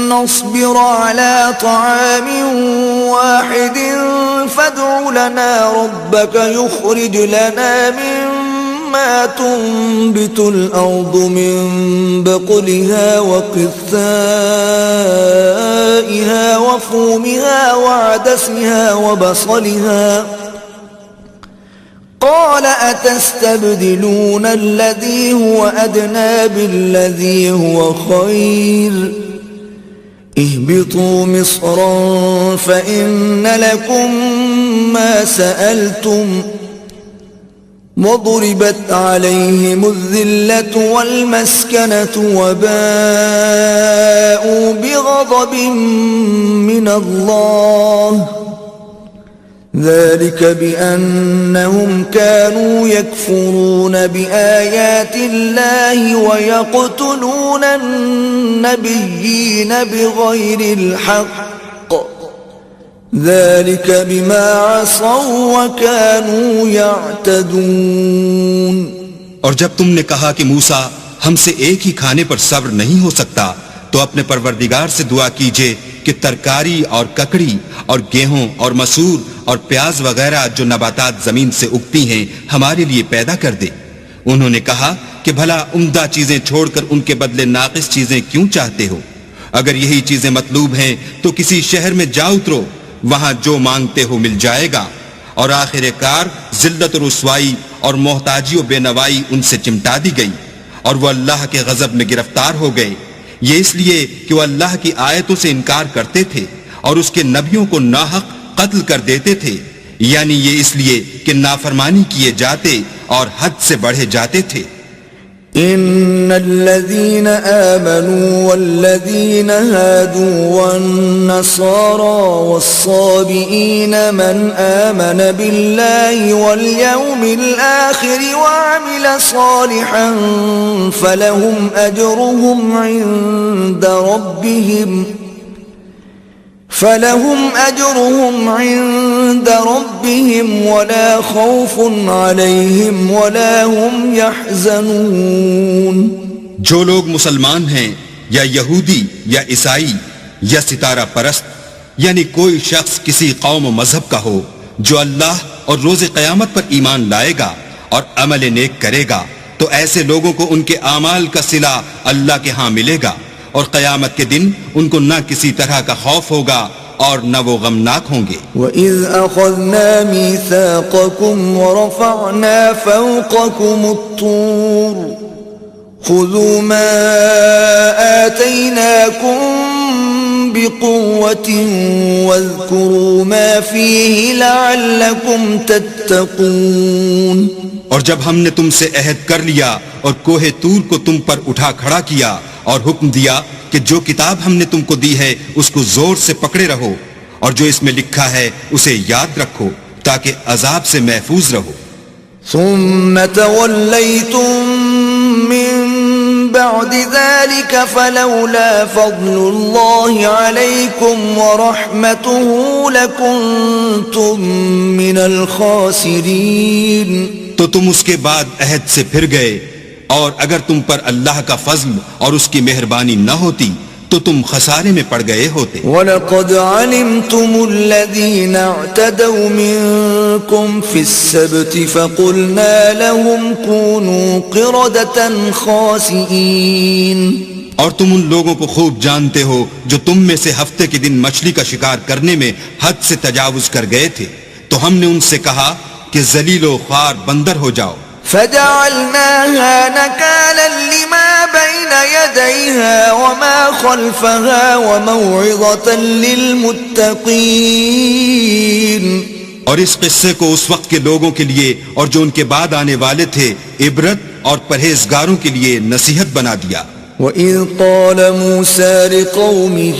نَّصْبِرَ عَلَىٰ طَعَامٍ وَاحِدٍ فَادْعُ لَنَا رَبَّكَ يُخْرِجْ لَنَا مِمَّا تُنبِتُ الْأَرْضُ مِن بَقْلِهَا وَقِثَّائِهَا وَفُومِهَا وَعَدَسِهَا وَبَصَلِهَا قال أتستبدلون الذي هو أدنى بالذي هو خير اهبطوا مصرا فإن لكم ما سألتم وضربت عليهم الذلة والمسكنة وباءوا بغضب من الله ذلك بأنهم كانوا يكفرون بآيات الله ويقتلون النبيين بغير الحق ذلك بما عصوا وكانوا يعتدون. اور جب تم نے کہا کہ موسیٰ ہم سے ایک ہی کھانے پر صبر نہیں ہو سکتا تو اپنے پروردگار سے دعا کیجئے کہ ترکاری اور ککڑی اور گیہوں اور مسور اور پیاز وغیرہ جو نباتات زمین سے اگتی ہیں ہمارے لیے پیدا کر دے. انہوں نے کہا کہ بھلا عمدہ چیزیں چھوڑ کر ان کے بدلے ناقص چیزیں کیوں چاہتے ہو؟ اگر یہی چیزیں مطلوب ہیں تو کسی شہر میں جا اترو، وہاں جو مانگتے ہو مل جائے گا. اور آخر کار ذلت و رسوائی اور محتاجی و بے نوائی ان سے چمٹا دی گئی اور وہ اللہ کے غضب میں گرفتار ہو گئے. یہ اس لیے کہ وہ اللہ کی آیتوں سے انکار کرتے تھے اور اس کے نبیوں کو ناحق قتل کر دیتے تھے، یعنی یہ اس لیے کہ نافرمانی کیے جاتے اور حد سے بڑھے جاتے تھے. إن الذين آمنوا والذين هادوا والنصارى والصابئين من آمن بالله واليوم الآخر وعمل صالحا فلهم أجرهم عند ربهم ولا خوف عليهم ولا هم يحزنون. جو لوگ مسلمان ہیں یا یہودی یا عیسائی یا ستارہ پرست، یعنی کوئی شخص کسی قوم و مذہب کا ہو، جو اللہ اور روز قیامت پر ایمان لائے گا اور عمل نیک کرے گا، تو ایسے لوگوں کو ان کے اعمال کا صلہ اللہ کے ہاں ملے گا، اور قیامت کے دن ان کو نہ کسی طرح کا خوف ہوگا اور نہ وہ غمناک ہوں گے. وَإِذْ أَخَذْنَا مِيثَاقَكُمْ وَرَفَعْنَا فَوْقَكُمُ الطُّورَ خُذُوا مَا آتَيْنَاكُمْ بِقُوَّةٍ وَاذْكُرُوا مَا فِيهِ لَعَلَّكُمْ تَتَّقُونَ. اور جب ہم نے تم سے عہد کر لیا اور کوہ طور کو تم پر اٹھا کھڑا کیا اور حکم دیا کہ جو کتاب ہم نے تم کو دی ہے اس کو زور سے پکڑے رہو، اور جو اس میں لکھا ہے اسے یاد رکھو تاکہ عذاب سے محفوظ رہو. ثم توليتم من بعد ذلك فلولا فضل الله عليكم ورحمته لكنتم من الخاسرين. تو تم اس کے بعد عہد سے پھر گئے، اور اگر تم پر اللہ کا فضل اور اس کی مہربانی نہ ہوتی تو تم خسارے میں پڑ گئے ہوتے. وَلَقَدْ عَلِمْتُمُ الَّذِينَ اعْتَدَوْا مِنْكُمْ فِي السَّبْتِ فَقُلْنَا لَهُمْ كُونُوا قِرَدَةً خَاسِئِينَ. اور تم ان لوگوں کو خوب جانتے ہو جو تم میں سے ہفتے کے دن مچھلی کا شکار کرنے میں حد سے تجاوز کر گئے تھے، تو ہم نے ان سے کہا کہ ذلیل و خوار بندر ہو جاؤ. فجعلناها نكالا لما بين يديها وما خلفها وموعظة للمتقين. اور اس قصے کو اس وقت کے لوگوں کے لیے اور جو ان کے بعد آنے والے تھے عبرت اور پرہیزگاروں کے لیے نصیحت بنا دیا. وَإِذْ قَالَ مُوسَى لِقَوْمِهِ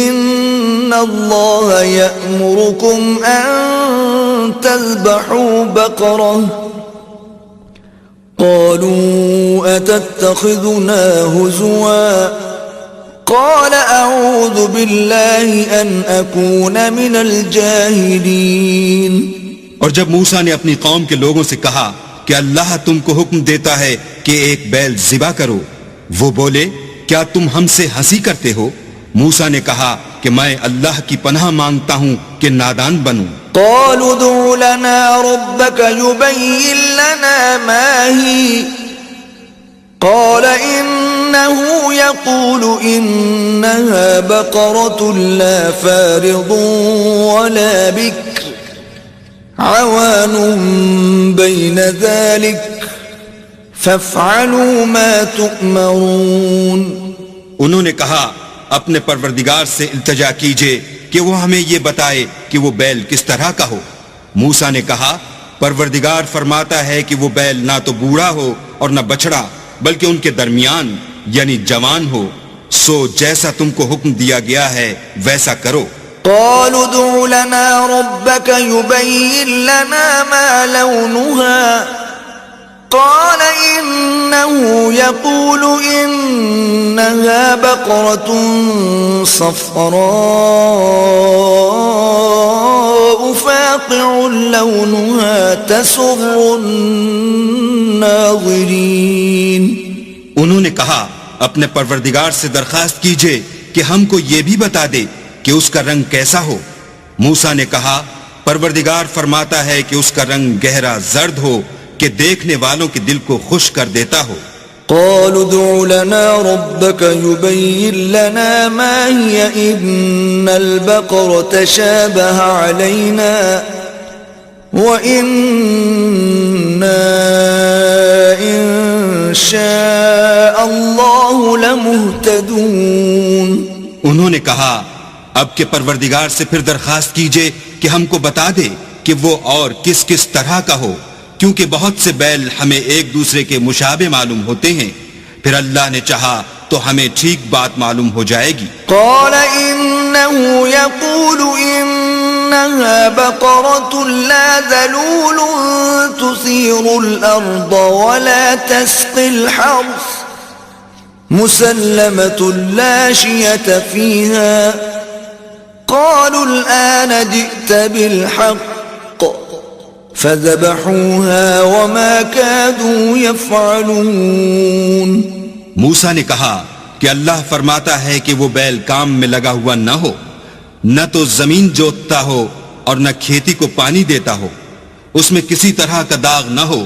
إِنَّ اللَّهَ يَأْمُرُكُمْ أَن تذبحوا بقرة قالوا أتتخذنا هزوا قال أعوذ بالله أن أكون من الجاهلين. اور جب موسیٰ نے اپنی قوم کے لوگوں سے کہا کہ اللہ تم کو حکم دیتا ہے کہ ایک بیل ذبح کرو، وہ بولے کیا تم ہم سے ہنسی کرتے ہو؟ موسیٰ نے کہا کہ میں اللہ کی پناہ مانگتا ہوں کہ نادان بنوں. قالوا ادع لنا ربك يبين لنا ما هي قال إنه يقول إنها بقرة لا فارض ولا بكر عوان بين ذلك فافعلوا ما تؤمرون. انہوں نے کہا اپنے پروردگار سے التجا کیجئے کہ وہ ہمیں یہ بتائے کہ وہ بیل کس طرح کا ہو. موسیٰ نے کہا پروردگار فرماتا ہے کہ وہ بیل نہ تو بوڑھا ہو اور نہ بچڑا بلکہ ان کے درمیان یعنی جوان ہو، سو جیسا تم کو حکم دیا گیا ہے ویسا کرو. قالوا ادع لنا ربك يبين لنا ما لونها قال إنه يقول إنها بقرة صفراء فاقع لونها تسر الناظرين. انہوں نے کہا اپنے پروردگار سے درخواست کیجئے کہ ہم کو یہ بھی بتا دے کہ اس کا رنگ کیسا ہو. موسیٰ نے کہا پروردگار فرماتا ہے کہ اس کا رنگ گہرا زرد ہو کہ دیکھنے والوں کے دل کو خوش کر دیتا ہو. قالوا ادع لنا ربك يبين لنا ما هي إن البقرة شابه علينا وإنا إن شاء الله لمهتدون. انہوں نے کہا اب کے پروردگار سے پھر درخواست کیجئے کہ ہم کو بتا دے کہ وہ اور کس کس طرح کا ہو، کیونکہ بہت سے بیل ہمیں ایک دوسرے کے مشابہ معلوم ہوتے ہیں، پھر اللہ نے چاہا تو ہمیں ٹھیک بات معلوم ہو جائے گی۔ قال إنه يقول إنها بقرة لا ذلول تثير الأرض ولا تسقي الحرث مسلمة لا شية فيها قالوا الآن جئت بالحق فذبحوها وما كادوا يفعلون۔ موسیٰ نے کہا کہ اللہ فرماتا ہے کہ وہ بیل کام میں لگا ہوا نہ ہو، نہ تو زمین جوتتا ہو اور نہ کھیتی کو پانی دیتا ہو، اس میں کسی طرح کا داغ نہ ہو۔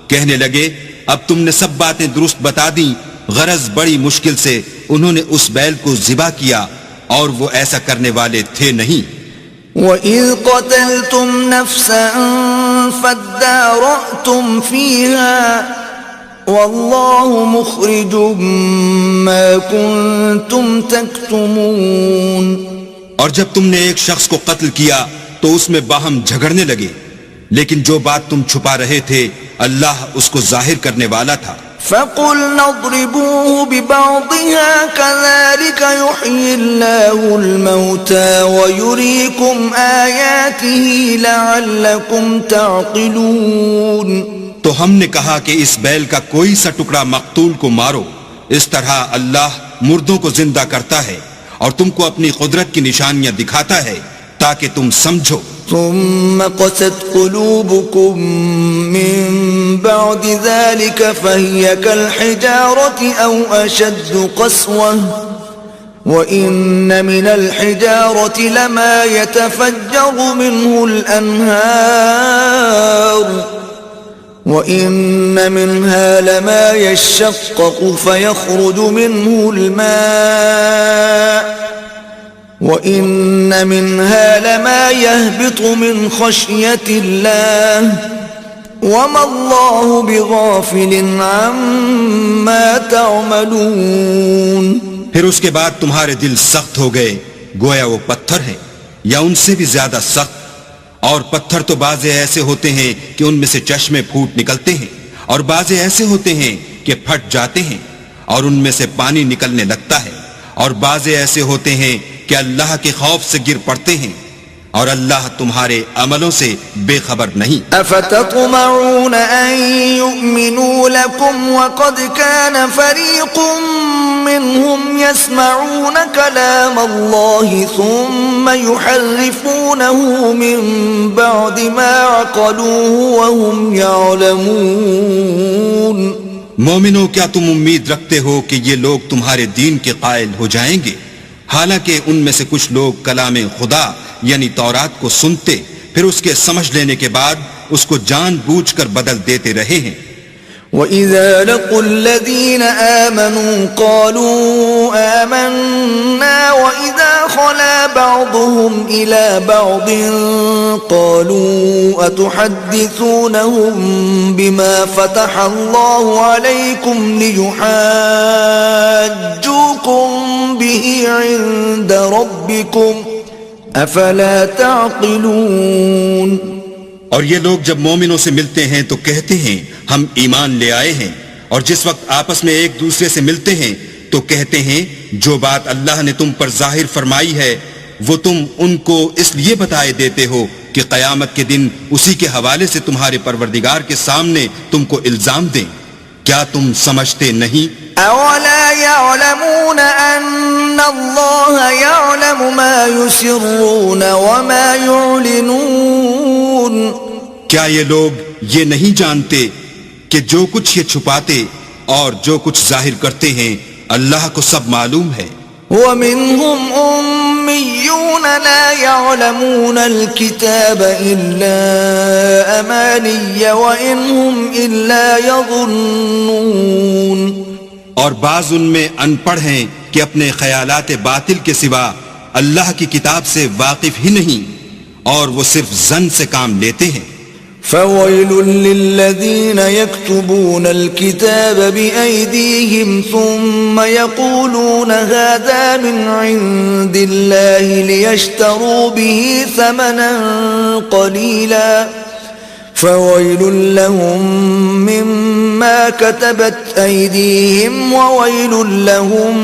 کہنے لگے اب تم نے سب باتیں درست بتا دیں، غرض بڑی مشکل سے انہوں نے اس بیل کو ذبح کیا اور وہ ایسا کرنے والے تھے نہیں۔ وَإِذْ قَتَلْتُمْ نَفْسًا فَادَّارَأْتُمْ فِيهَا وَاللَّهُ مُخْرِجٌ مَا كُنْتُمْ تَكْتُمُونَ۔ اور جب تم نے ایک شخص کو قتل کیا تو اس میں باہم جھگڑنے لگے، لیکن جو بات تم چھپا رہے تھے اللہ اس کو ظاہر کرنے والا تھا۔ فَقُلْنَا اضْرِبُوهُ بِبَعْضِهَا كَذَلِكَ يُحْيِي اللَّهُ الْمَوْتَى وَيُرِيكُمْ آيَاتِهِ لَعَلَّكُمْ تَعْقِلُونَ۔ تو ہم نے کہا کہ اس بیل کا کوئی سا ٹکڑا مقتول کو مارو، اس طرح اللہ مردوں کو زندہ کرتا ہے اور تم کو اپنی قدرت کی نشانیاں دکھاتا ہے تاکہ تم سمجھو۔ ثم قست قلوبكم من بعد ذلك فهي كالحجارة أو أشد قسوة وإن من الحجارة لما يتفجر منه الأنهار وإن منها لما يشقق فيخرج منه الماء وَإِنَّ مِنْهَا لَمَا يَهْبِطُ مِنْ خَشْيَةِ اللَّهِ وَمَا اللَّهُ بِغَافِلٍ عَمَّا تَعْمَلُونَ۔ پھر اس کے بعد تمہارے دل سخت ہو گئے گویا وہ پتھر ہیں یا ان سے بھی زیادہ سخت، اور پتھر تو بعضے ایسے ہوتے ہیں کہ ان میں سے چشمے پھوٹ نکلتے ہیں، اور بعضے ایسے ہوتے ہیں کہ پھٹ جاتے ہیں اور ان میں سے پانی نکلنے لگتا ہے، اور بعضے ایسے ہوتے ہیں کہ اللہ کے خوف سے گر پڑتے ہیں، اور اللہ تمہارے عملوں سے بے خبر نہیں۔ افتطمعون ان يؤمنوا لكم وقد كان فريق منهم يسمعون كلام الله ثم يحرفونه من بعد ما عقلوه وهم يعلمون۔ مومنوں کیا تم امید رکھتے ہو کہ یہ لوگ تمہارے دین کے قائل ہو جائیں گے، حالانکہ ان میں سے کچھ لوگ کلام خدا یعنی تورات کو سنتے پھر اس کے سمجھ لینے کے بعد اس کو جان بوجھ کر بدل دیتے رہے ہیں۔ وَإِذَا لَقُوا الَّذِينَ آمَنُوا قَالُوا آمَنَّا وَإِذَا خَلَا بَعْضُهُمْ إِلَى بَعْضٍ قَالُوا أَتُحَدِّثُونَهُم بِمَا فَتَحَ اللَّهُ عَلَيْكُمْ لِيُحَاجُّوكُم بِهِ عِندَ رَبِّكُمْ أَفَلَا تَعْقِلُونَ۔ اور یہ لوگ جب مومنوں سے ملتے ہیں تو کہتے ہیں ہم ایمان لے آئے ہیں، اور جس وقت آپس میں ایک دوسرے سے ملتے ہیں تو کہتے ہیں جو بات اللہ نے تم پر ظاہر فرمائی ہے وہ تم ان کو اس لیے بتائے دیتے ہو کہ قیامت کے دن اسی کے حوالے سے تمہارے پروردگار کے سامنے تم کو الزام دیں۔ کیا تم سمجھتے نہیں؟ اولا يعلمون ان الله يعلم ما يسرون وما يعلنون۔ کیا یہ لوگ یہ نہیں جانتے کہ جو کچھ یہ چھپاتے اور جو کچھ ظاہر کرتے ہیں اللہ کو سب معلوم ہے۔ ومنهم أميون لا يعلمون الكتاب إلا أماني وإن هم إلا يظنون۔ اور بعض ان میں ان پڑھ ہیں کہ اپنے خیالات باطل کے سوا اللہ کی کتاب سے واقف ہی نہیں، اور وہ صرف ظن سے کام لیتے ہیں۔ فَوَيْلٌ لِّلَّذِينَ يَكْتُبُونَ الْكِتَابَ بِأَيْدِيهِمْ ثُمَّ يَقُولُونَ هَذَا مِنْ عِندِ اللَّهِ لِيَشْتَرُوا بِهِ ثَمَنًا قَلِيلًا فويل لهم مما كتبت أيديهم وويل لهم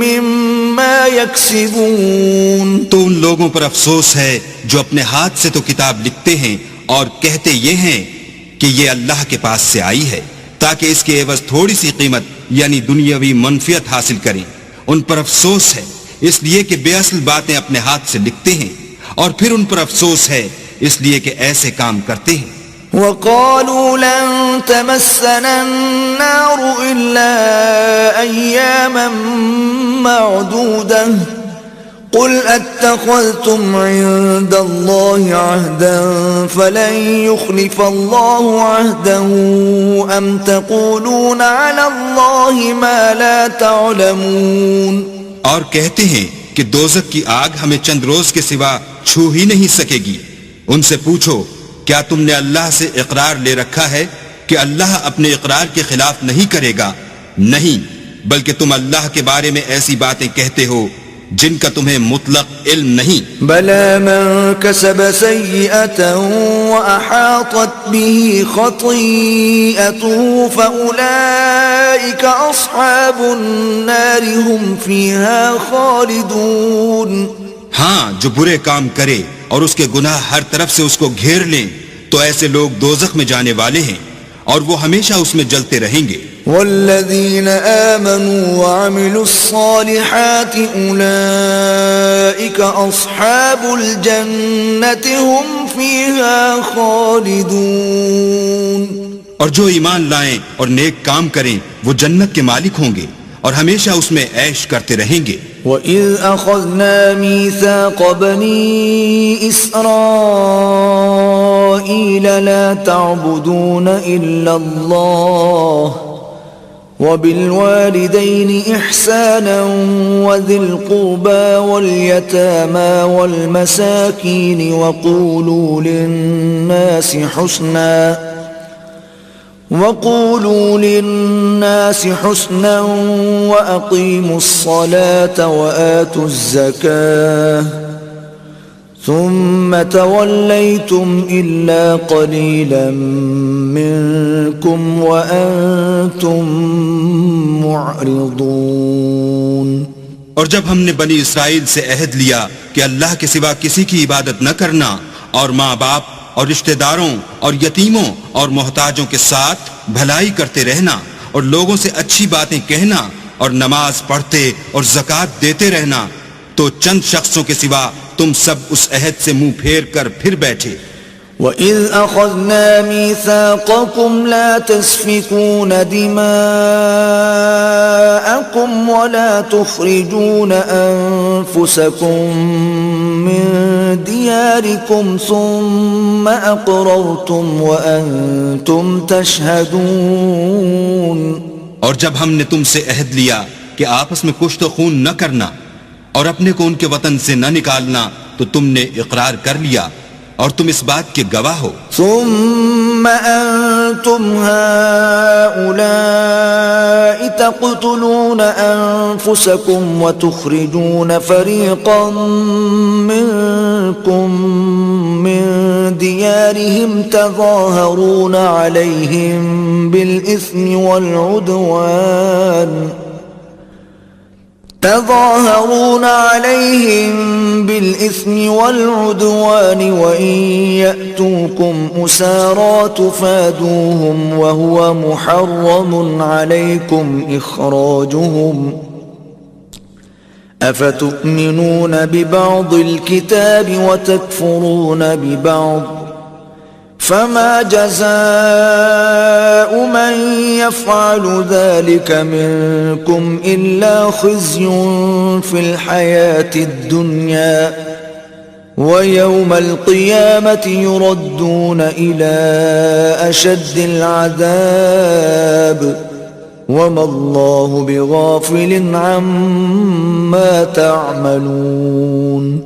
مما يكسبون. تو ان لوگوں پر افسوس ہے جو اپنے ہاتھ سے تو کتاب لکھتے ہیں اور کہتے یہ ہیں کہ یہ اللہ کے پاس سے آئی ہے تاکہ اس کے عوض تھوڑی سی قیمت یعنی دنیاوی منفعت حاصل کریں. ان پر افسوس ہے اس لیے کہ بے اصل باتیں اپنے ہاتھ سے لکھتے ہیں، اور پھر ان پر افسوس ہے اس لیے کہ ایسے کام کرتے ہیں. وقالوا لن تمسنا النار إلا أياما معدودة قل اتخذتم عند الله عهدا فلن يخلف الله عهده أم تقولون على الله ما لا تعلمون. اور کہتے ہیں کہ دوزخ کی آگ ہمیں چند روز کے سوا چھو ہی نہیں سکے گی. ان سے پوچھو کیا تم نے اللہ سے اقرار لے رکھا ہے کہ اللہ اپنے اقرار کے خلاف نہیں کرے گا؟ نہیں، بلکہ تم اللہ کے بارے میں ایسی باتیں کہتے ہو جن کا تمہیں مطلق علم نہیں. بلى من كسب سيئة وأحاطت به خطيئته فأولئك أصحاب النار هم فيها خالدون. ہاں، جو برے کام کرے اور اس کے گناہ ہر طرف سے اس کو گھیر لیں تو ایسے لوگ دوزخ میں جانے والے ہیں اور وہ ہمیشہ اس میں جلتے رہیں گے. والذين آمنوا وعملوا الصالحات أولئك أصحاب الجنة هم فيها خالدون. اور جو ایمان لائیں اور نیک کام کریں وہ جنت کے مالک ہوں گے اور ہمیشہ اس میں عیش کرتے رہیں گے. وَإِذْ أَخَذْنَا مِيثَاقَ بَنِي إِسْرَائِيلَ لَا تَعْبُدُونَ إِلَّا اللَّهَ وَبِالْوَالِدَيْنِ إِحْسَانًا وَذِي الْقُرْبَى وَالْيَتَامَى وَالْمَسَاكِينِ وَقُولُوا لِلنَّاسِ حُسْنًا وَأَقِيمُوا الصَّلَاةَ وَآتُوا الزَّكَاةَ ثُمَّ تَوَلَّيْتُمْ إِلَّا قَلِيلًا مِّنكُمْ وَأَنتُمْ مُعْرِضُونَ. اور جب ہم نے بنی اسرائیل سے عہد لیا کہ اللہ کے سوا کسی کی عبادت نہ کرنا اور ماں باپ اور رشتہ داروں اور یتیموں اور محتاجوں کے ساتھ بھلائی کرتے رہنا اور لوگوں سے اچھی باتیں کہنا اور نماز پڑھتے اور زکوٰۃ دیتے رہنا، تو چند شخصوں کے سوا تم سب اس عہد سے منہ پھیر کر پھر بیٹھے. وَإِذْ أَخَذْنَا مِيثَاقَكُمْ لَا تَسْفِكُونَ دِمَاءَكُمْ وَلَا تُخْرِجُونَ أَنفُسَكُمْ مِنْ دِيَارِكُمْ ثُمَّ أَقْرَرْتُمْ وَأَنْتُمْ تَشْهَدُونَ. اور جب ہم نے تم سے عہد لیا کہ آپس میں کشت و خون نہ کرنا اور اپنے کو ان کے وطن سے نہ نکالنا تو تم نے اقرار کر لیا اور تم اس بات کے گواہ ہو. ثم أنتم هؤلاء تقتلون أنفسكم وتخرجون فريقا منكم من ديارهم تظاهرون عليهم بالإثم والعدوان وإن يأتوكم أسارى تفادوهم وهو محرم عليكم إخراجهم أفتؤمنون ببعض الكتاب وتكفرون ببعض فما جزاء من يفعل ذلك منكم إلا خزي في الحياة الدنيا ويوم القيامة يردون إلى أشد العذاب وما الله بغافل عما تعملون.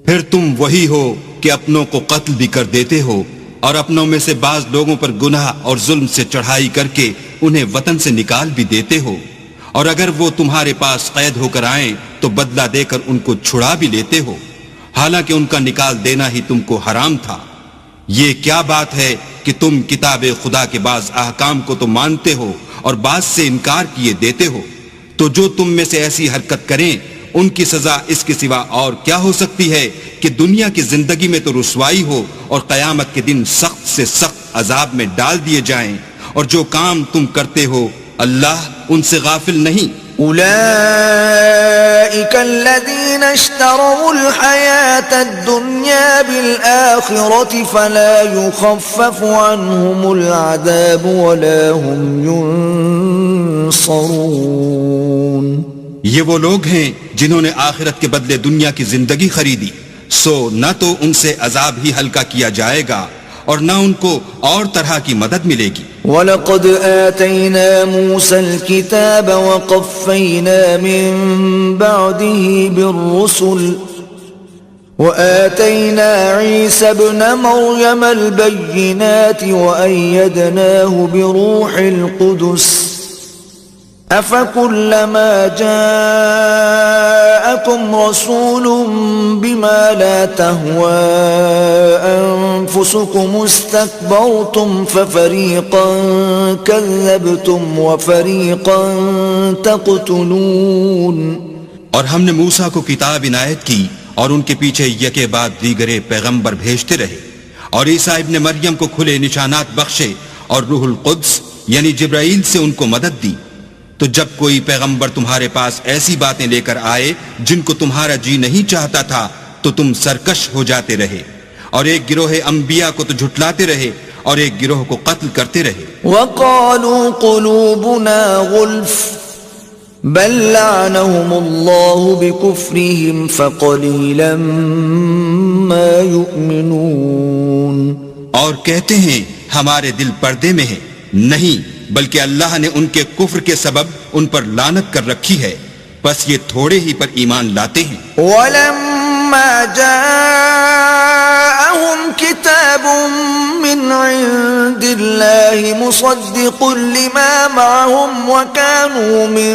پھر تم وہی ہو کہ اپنوں کو قتل بھی کر دیتے ہو اور اپنوں میں سے بعض لوگوں پر گناہ اور ظلم سے چڑھائی کر کے انہیں وطن سے نکال بھی دیتے ہو، اور اگر وہ تمہارے پاس قید ہو کر آئیں تو بدلہ دے کر ان کو چھڑا بھی لیتے ہو، حالانکہ ان کا نکال دینا ہی تم کو حرام تھا. یہ کیا بات ہے کہ تم کتاب خدا کے بعض احکام کو تو مانتے ہو اور بعض سے انکار کیے دیتے ہو، تو جو تم میں سے ایسی حرکت کریں ان کی سزا اس کے سوا اور کیا ہو سکتی ہے کہ دنیا کی زندگی میں تو رسوائی ہو اور قیامت کے دن سخت سے سخت عذاب میں ڈال دیے جائیں، اور جو کام تم کرتے ہو اللہ ان سے غافل نہیں۔ أولئك الذين اشتروا الحياة الدنيا بالآخرة فلا يخفف عنهم العذاب ولا هم ينصرون۔ یہ وہ لوگ ہیں جنہوں نے آخرت کے بدلے دنیا کی زندگی خریدی، سو نہ تو ان سے عذاب ہی ہلکا کیا جائے گا اور نہ ان کو اور طرح کی مدد ملے گی۔ وَلَقَدْ آتَيْنَا مُوسَى الْكِتَابَ وَقَفَّيْنَا مِن بَعْدِهِ بِالرُّسُلِ وَآتَيْنَا عِيسَى ابْنَ مَرْيَمَ الْبَيِّنَاتِ وَأَيَّدْنَاهُ بِرُوحِ الْقُدُسِ أَفَكُلَّمَا جَاءَكُمْ رَسُولٌ بِمَا لَا تَهْوَىٰ أَنفُسُكُمُ اسْتَكْبَرْتُمْ فَفَرِيقًا كَذَّبْتُمْ وَفَرِيقًا تَقْتُلُونَ۔ اور ہم نے موسیٰ کو کتاب عنایت کی اور ان کے پیچھے یکے بعد دیگرے پیغمبر بھیجتے رہے، اور عیسیٰ ابن مریم کو کھلے نشانات بخشے اور روح القدس یعنی جبرائیل سے ان کو مدد دی۔ تو جب کوئی پیغمبر تمہارے پاس ایسی باتیں لے کر آئے جن کو تمہارا جی نہیں چاہتا تھا تو تم سرکش ہو جاتے رہے، اور ایک گروہ انبیاء کو تو جھٹلاتے رہے اور ایک گروہ کو قتل کرتے رہے۔ وَقَالُوا قُلُوبُنَا غُلْفٌ بَلْ لَعَنَهُمُ اللَّهُ بِكُفْرِهِمْ فَقَلِيلًا مَا يُؤْمِنُونَ۔ اور کہتے ہیں ہمارے دل پردے میں ہیں، نہیں بلکہ اللہ نے ان کے کفر کے سبب ان پر لعنت کر رکھی ہے، بس یہ تھوڑے ہی پر ایمان لاتے ہیں۔ وَلَمَّا جَاءَهُمْ كِتَابٌ مِّنْ عِندِ اللَّهِ مُصَدِّقٌ لِّمَا مَعَهُمْ وَكَانُوا مِن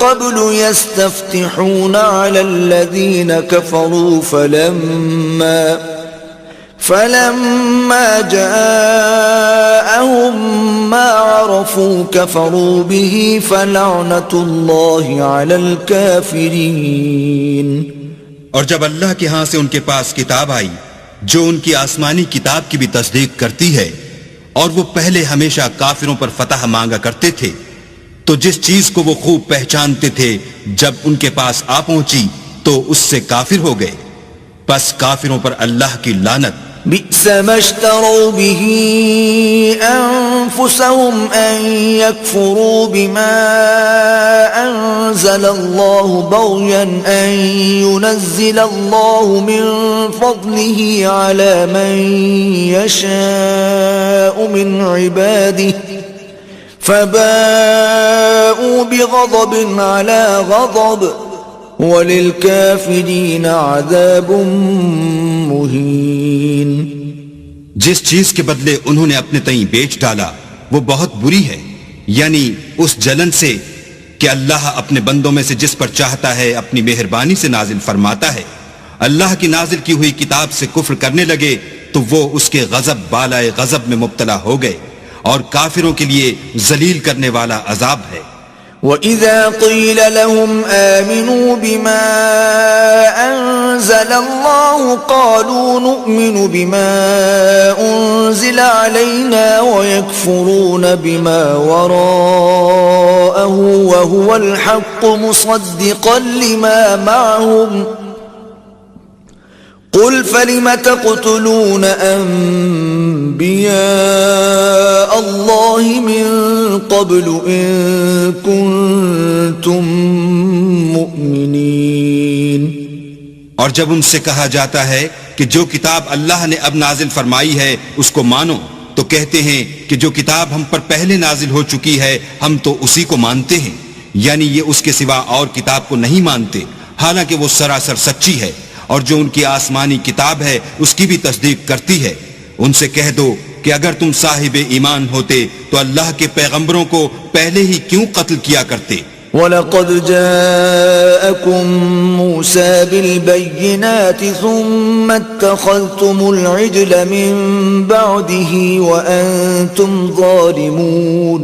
قَبْلُ يَسْتَفْتِحُونَ عَلَى الَّذِينَ كَفَرُوا فَلَمَّا جَاءَهُم مَّا عَرَفُوا كَفَرُوا بِهِ فَلَعْنَةُ اللَّهِ عَلَى الْكَافِرِينَ۔ اور جب اللہ کے ہاں سے ان کے پاس کتاب آئی جو ان کی آسمانی کتاب کی بھی تصدیق کرتی ہے، اور وہ پہلے ہمیشہ کافروں پر فتح مانگا کرتے تھے، تو جس چیز کو وہ خوب پہچانتے تھے جب ان کے پاس آ پہنچی تو اس سے کافر ہو گئے، پس کافروں پر اللہ کی لعنت۔ بئس ما اشتروا به أنفسهم أن يكفروا بما أنزل الله بغيا أن ينزل الله من فضله على من يشاء من عباده فباءوا بغضب على غضب وَلِلْكَافِرِينَ عَذَابٌ مُّهِينٌ۔ جس چیز کے بدلے انہوں نے اپنے تئیں بیچ ڈالا وہ بہت بری ہے، یعنی اس جلن سے کہ اللہ اپنے بندوں میں سے جس پر چاہتا ہے اپنی مہربانی سے نازل فرماتا ہے۔ اللہ کی نازل کی ہوئی کتاب سے کفر کرنے لگے تو وہ اس کے غضب بالائے غضب میں مبتلا ہو گئے، اور کافروں کے لیے ذلیل کرنے والا عذاب ہے۔ وَإِذَا قِيلَ لَهُمْ آمِنُوا بِمَا أَنزَلَ اللَّهُ قَالُوا نُؤْمِنُ بِمَا أُنزِلَ عَلَيْنَا وَيَكْفُرُونَ بِمَا وَرَاءَهُ وَهُوَ الْحَقُّ مُصَدِّقًا لِمَا مَعَهُمْ قُلْ فَلِمَ تَقْتُلُونَ أَنبِيَاءَ اللَّهِ مِن قَبْلُ إِن كُنتُم مُّؤْمِنِينَ۔ اور جب ان سے کہا جاتا ہے کہ جو کتاب اللہ نے اب نازل فرمائی ہے اس کو مانو، تو کہتے ہیں کہ جو کتاب ہم پر پہلے نازل ہو چکی ہے ہم تو اسی کو مانتے ہیں، یعنی یہ اس کے سوا اور کتاب کو نہیں مانتے، حالانکہ وہ سراسر سچی ہے، اور جو ان کی آسمانی کتاب ہے اس کی بھی تصدیق کرتی ہے۔ ان سے کہہ دو کہ اگر تم صاحب ایمان ہوتے تو اللہ کے پیغمبروں کو پہلے ہی کیوں قتل کیا کرتے، وَلَقَدْ جَاءَكُمْ مُوسَى بِالْبَيِّنَاتِ ثُمَّ اتَّخَذْتُمُ الْعِجْلَ مِنْ بَعْدِهِ وَأَنْتُمْ ظَالِمُونَ.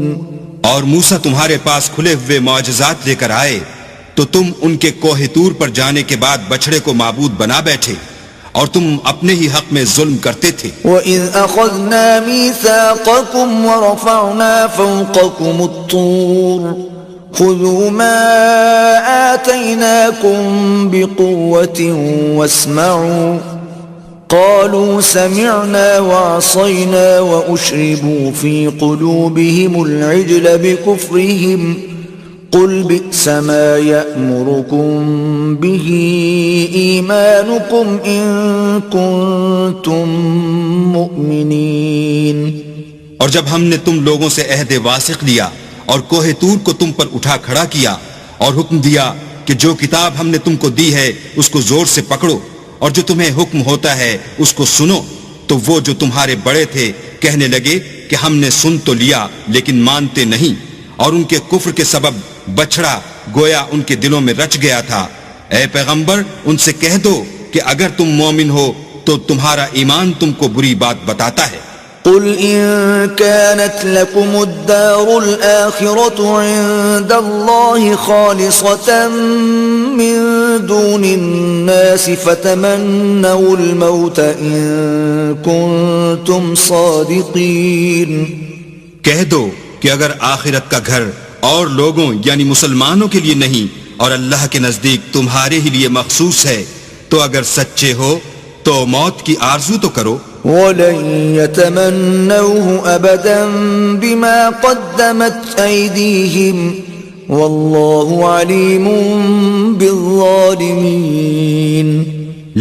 اور موسیٰ تمہارے پاس کھلے ہوئے معجزات لے کر آئے تو تم ان کے کوہ طور پر جانے کے بعد بچڑے کو معبود بنا بیٹھے اور تم اپنے ہی حق میں ظلم کرتے تھے. وَإِذْ أَخَذْنَا مِيثَاقَكُمْ وَرَفَعْنَا فَوْقَكُمُ الطُّورَ خُذُوا مَا آتَيْنَاكُمْ بِقُوَّةٍ وَاسْمَعُوا قَالُوا سَمِعْنَا وَعَصَيْنَا وَأُشْرِبُوا فِي قُلُوبِهِمُ الْعِجْلَ بِكُفْرِهِمْ قُلْ بِئْسَ مَا يَأْمُرُكُمْ بِهِ إِيمَانُكُمْ إِن كُنتُم مُؤْمِنِينَ. اور جب ہم نے تم لوگوں سے عہد واثق لیا اور کوہ طور کو تم پر اٹھا کھڑا کیا اور حکم دیا کہ جو کتاب ہم نے تم کو دی ہے اس کو زور سے پکڑو اور جو تمہیں حکم ہوتا ہے اس کو سنو، تو وہ جو تمہارے بڑے تھے کہنے لگے کہ ہم نے سن تو لیا لیکن مانتے نہیں، اور ان کے کفر کے سبب بچڑا گویا ان کے دلوں میں رچ گیا تھا. اے پیغمبر ان سے کہہ دو کہ اگر تم مومن ہو تو تمہارا ایمان تم کو بری بات بتاتا ہے. قل إن كانت لكم الدار الآخرة عند الله خالصة من دون الناس فتمنوا الموت إن كنتم صادقين. کہہ دو کہ اگر آخرت کا گھر اور لوگوں یعنی مسلمانوں کے لیے نہیں اور اللہ کے نزدیک تمہارے ہی لیے مخصوص ہے تو اگر سچے ہو تو موت کی آرزو تو کرو. وَلَن يَتَمَنَّوْهُ أَبَدًا بِمَا قَدَّمَتْ أَيْدِيهِمْ وَاللَّهُ عَلِيمٌ بِالظَّالِمِينَ.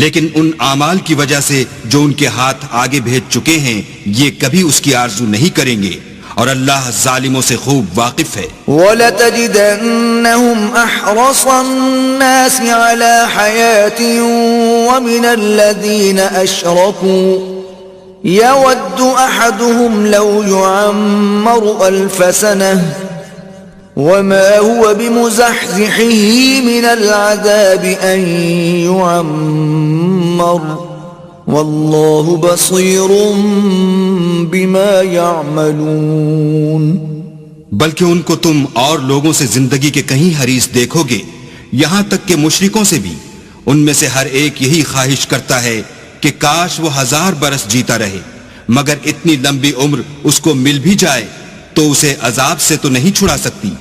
لیکن ان اعمال کی وجہ سے جو ان کے ہاتھ آگے بھیج چکے ہیں یہ کبھی اس کی آرزو نہیں کریں گے اور اللہ ظالموں سے خوب واقف ہے. وَلَتَجِدَنَّهُمْ أَحْرَصَ النَّاسِ عَلَى حَيَاةٍ وَمِنَ الَّذِينَ أَشْرَكُوا يَوَدُّ أَحَدُهُمْ لَوْ يُعَمَّرُ أَلْفَ سَنَةٍ وَمَا هُوَ بِمُزَحْزِحِهِ مِنَ الْعَذَابِ أَن يُعَمَّرَ وَاللَّهُ بَصِيرٌ بِمَا يَعْمَلُونَ. بلکہ ان کو تم اور لوگوں سے زندگی کے کہیں حریص دیکھو گے، یہاں تک کہ مشرکوں سے بھی ان میں سے ہر ایک یہی خواہش کرتا ہے کہ کاش وہ 1000 برس جیتا رہے، مگر اتنی لمبی عمر اس کو مل بھی جائے تو اسے عذاب سے تو نہیں چھڑا سکتی،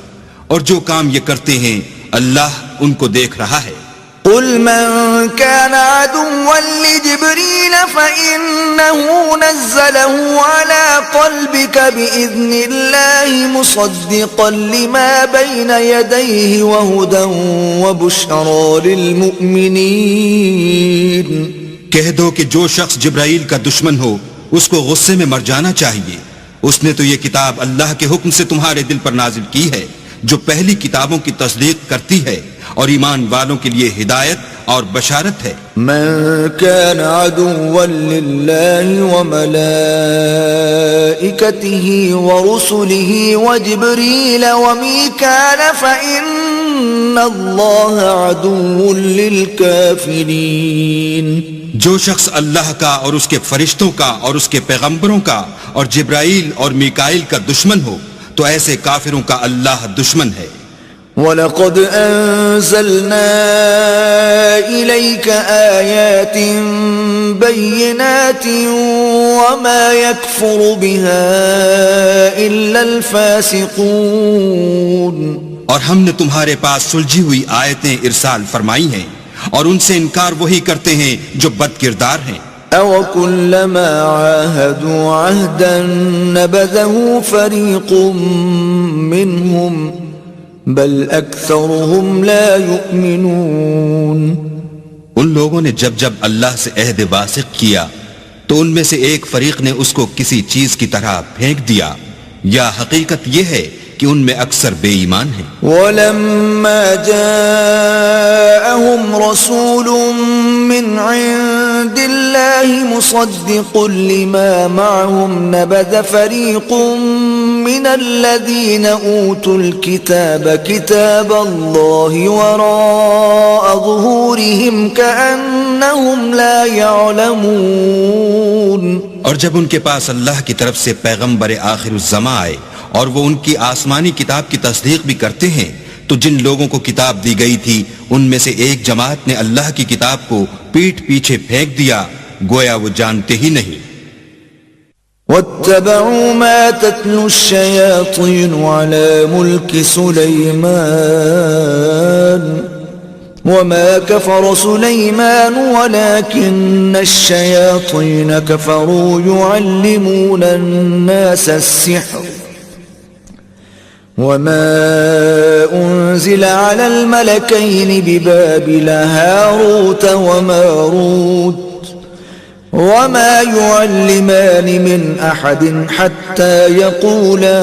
اور جو کام یہ کرتے ہیں اللہ ان کو دیکھ رہا ہے. قل من كان عدوا لجبريل فإنه نزله على قلبك بإذن الله مصدقا لما بين يديه وهدى وبشرى للمؤمنين. کہہ دو کہ جو شخص جبرائیل کا دشمن ہو اس کو غصے میں مر جانا چاہیے. اس نے تو یہ کتاب اللہ کے حکم سے تمہارے دل پر نازل کی ہے جو پہلی کتابوں کی تصدیق کرتی ہے اور ایمان والوں کے لیے ہدایت اور بشارت ہے. من كان عدوا لله وملائكته ورسله وجبريل وميكال فإن الله عدو للكافرين. جو شخص اللہ کا اور اس کے فرشتوں کا اور اس کے پیغمبروں کا اور جبرائیل اور میکائیل کا دشمن ہو تو ایسے کافروں کا اللہ دشمن ہے. وَلَقَدْ أَنزَلْنَا إِلَيْكَ آيَاتٍ بَيِّنَاتٍ وَمَا يَكْفُرُ بِهَا إِلَّا الْفَاسِقُونَ. اور ہم نے تمہارے پاس سلجھی ہوئی آیتیں ارسال فرمائی ہیں اور ان سے انکار وہی کرتے ہیں جو بد کردار ہیں. أَوَكُلَّمَا عَاهَدُوا عَهْدًا نَبَذَهُ فَرِيقٌ مِّنْهُمْ بل اکثرهم لا یؤمنون. ان لوگوں نے جب جب اللہ سے عہد واثق کیا تو ان میں سے ایک فریق نے اس کو کسی چیز کی طرح پھینک دیا، یا حقیقت یہ ہے کہ کہ ان میں اکثر بے ایمان ہیں۔ وَلَمَّا جَاءَهُمْ رَسُولٌ مِّنْ عِندِ اللَّهِ مُصَدِّقٌ لِّمَا مَعَهُمْ نَبَذَ فَرِيقٌ مِّنَ الَّذِينَ أُوتُوا الْكِتَابَ كِتَابَ اللَّهِ وَرَاءَ ظُهُورِهِمْ كَأَنَّهُمْ لَا يَعْلَمُونَ۔ اور جب ان کے پاس اللہ کی طرف سے پیغمبر آخر الزماں آئے اور وہ ان کی آسمانی کتاب کی تصدیق بھی کرتے ہیں، تو جن لوگوں کو کتاب دی گئی تھی ان میں سے ایک جماعت نے اللہ کی کتاب کو پیٹھ پیچھے پھینک دیا، گویا وہ جانتے ہی نہیں۔ وَاتَّبَعُوا مَا تَتْلُو الشَّيَاطِينُ عَلَى مُلْكِ سُلَيْمَانَ وَمَا كَفَرَ سُلَيْمَانُ وَلَكِنَّ الشَّيَاطِينَ كَفَرُوا يُعَلِّمُونَ النَّاسَ السِّحْرَ وَمَا أُنزِلَ عَلَى الْمَلَكَيْنِ بِبَابِلَ هَارُوتَ وَمَارُوتَ وَمَا يُعَلِّمَانِ مِنْ أَحَدٍ حَتَّى يَقُولَا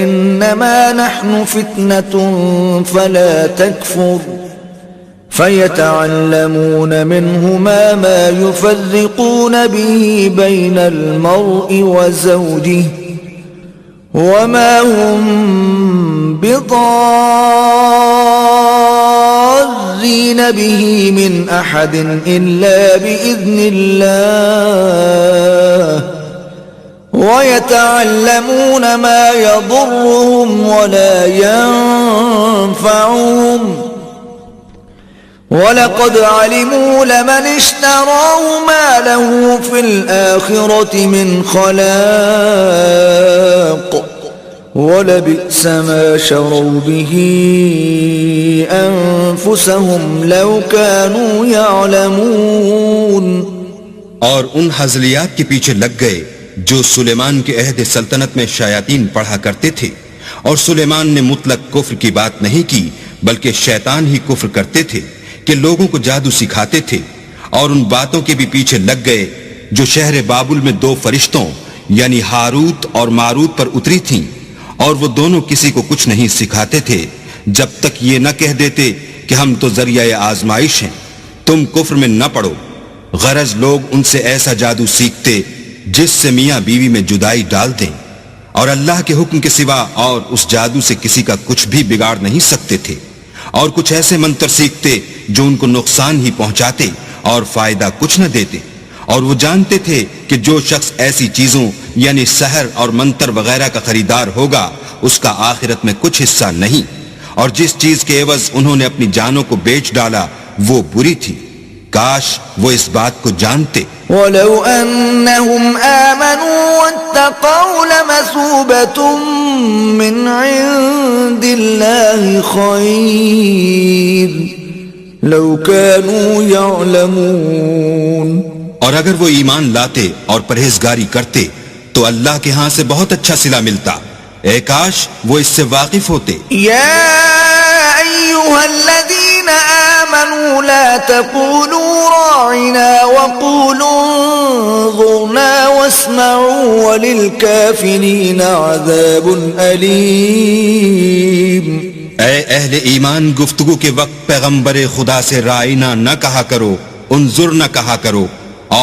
إِنَّمَا نَحْنُ فِتْنَةٌ فَلَا تَكْفُرْ فَيَتَعَلَّمُونَ مِنْهُمَا مَا يُفَرِّقُونَ بِهِ بَيْنَ الْمَرْءِ وَزَوْجِهِ وَمَا هُمْ بِضَارِّينَ بِهِ مِنْ أَحَدٍ إِلَّا بِإِذْنِ اللَّهِ وَيَتَعَلَّمُونَ مَا يَضُرُّهُمْ وَلَا يَنفَعُهُمْ وَلَقَدْ عَلِمُوا لَمَنِ اشْتَرَاهُ مَا لَهُ فِي الْآخِرَةِ مِنْ خَلَاقٍ وَلَبِئْسَ مَا شَرَوْا بِهِ أَنفُسَهُمْ لَوْ كَانُوا يَعْلَمُونَ۔ اور ان حزلیات کے پیچھے لگ گئے جو سلیمان کے عہد سلطنت میں شیاطین پڑھا کرتے تھے، اور سلیمان نے مطلق کفر کی بات نہیں کی بلکہ شیطان ہی کفر کرتے تھے کہ لوگوں کو جادو سکھاتے تھے، اور ان باتوں کے بھی پیچھے لگ گئے جو شہر بابل میں دو فرشتوں یعنی ہاروت اور ماروت پر اتری تھیں، اور وہ دونوں کسی کو کچھ نہیں سکھاتے تھے جب تک یہ نہ کہہ دیتے کہ ہم تو ذریعہ آزمائش ہیں، تم کفر میں نہ پڑو۔ غرض لوگ ان سے ایسا جادو سیکھتے جس سے میاں بیوی میں جدائی ڈال دیں، اور اللہ کے حکم کے سوا اور اس جادو سے کسی کا کچھ بھی بگاڑ نہیں سکتے تھے، اور کچھ ایسے منتر سیکھتے جو ان کو نقصان ہی پہنچاتے اور فائدہ کچھ نہ دیتے، اور وہ جانتے تھے کہ جو شخص ایسی چیزوں یعنی سحر اور منتر وغیرہ کا خریدار ہوگا اس کا آخرت میں کچھ حصہ نہیں، اور جس چیز کے عوض انہوں نے اپنی جانوں کو بیچ ڈالا وہ بری تھی، کاش وہ اس بات کو جانتے۔ وَلَوْ أَنَّهُمْ آمَنُوا وَاتَّقَوْا لَمَثُوبَةٌ مِّنْ عِندِ اللَّهِ خَيْرٌ لَوْ كَانُوا يَعْلَمُونَ۔ اور اگر وہ ایمان لاتے اور پرہیزگاری کرتے تو اللہ کے ہاں سے بہت اچھا صلہ ملتا، اے کاش وہ اس سے واقف ہوتے۔ یا ایھا الذین آمنوا لا تقولوا راعنا وقولوا انظرنا واسمعوا وللکافرین عذاب علیم۔ اے اہل ایمان، گفتگو کے وقت پیغمبر خدا سے رائنا نہ کہا کرو، انظر نہ کہا کرو،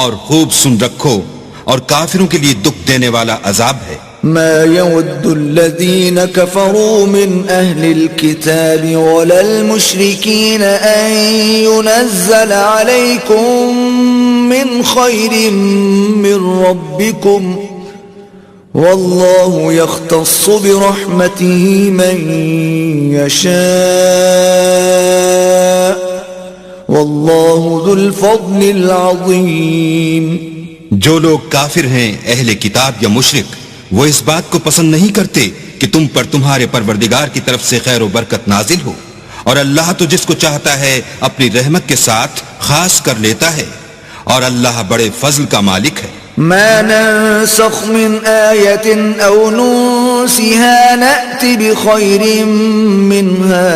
اور خوب سن رکھو، اور کافروں کے لیے دکھ دینے والا عذاب ہے۔ ما يود الذين كفروا من أهل الكتاب ولا المشركين أن ينزل عليكم من خير من ربكم والله يختص برحمته من يشاء والله ذو الفضل العظيم۔ جو لوگ کافر ہیں اہل کتاب یا مشرک، وہ اس بات کو پسند نہیں کرتے کہ تم پر تمہارے پروردگار کی طرف سے خیر و برکت نازل ہو، اور اللہ تو جس کو چاہتا ہے اپنی رحمت کے ساتھ خاص کر لیتا ہے، اور اللہ بڑے فضل کا مالک ہے۔ ما ننسخ من آية أو ننسها نأت بخير منها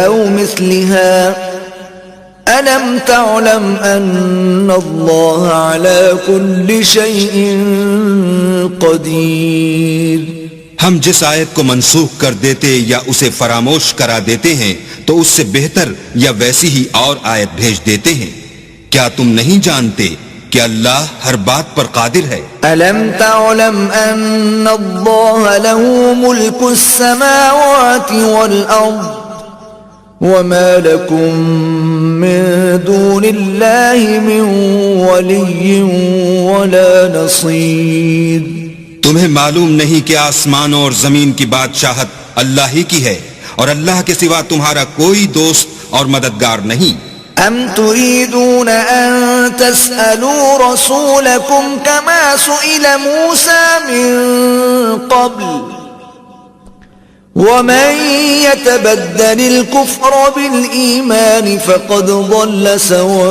أو مثلها ألم تعلم أن الله على كل شيء قدير۔ ہم جس آیت کو منسوخ کر دیتے یا اسے فراموش کرا دیتے ہیں تو اس سے بہتر یا ویسی ہی اور آیت بھیج دیتے ہیں. کیا تم نہیں جانتے کہ اللہ ہر بات پر قادر ہے؟ ألم تعلم أن الله له ملك السماوات والأرض وما لكم من دون الله من ولي ولا نصير. تمہیں معلوم نہیں کہ آسمانوں اور زمین کی بادشاہت اللہ ہی کی ہے اور اللہ کے سوا تمہارا کوئی دوست اور مددگار نہیں. أم تريدون أن تسألوا رسولكم كما سئل موسى من قبل ومن يتبدل الكفر بالإيمان فقد ضل سواء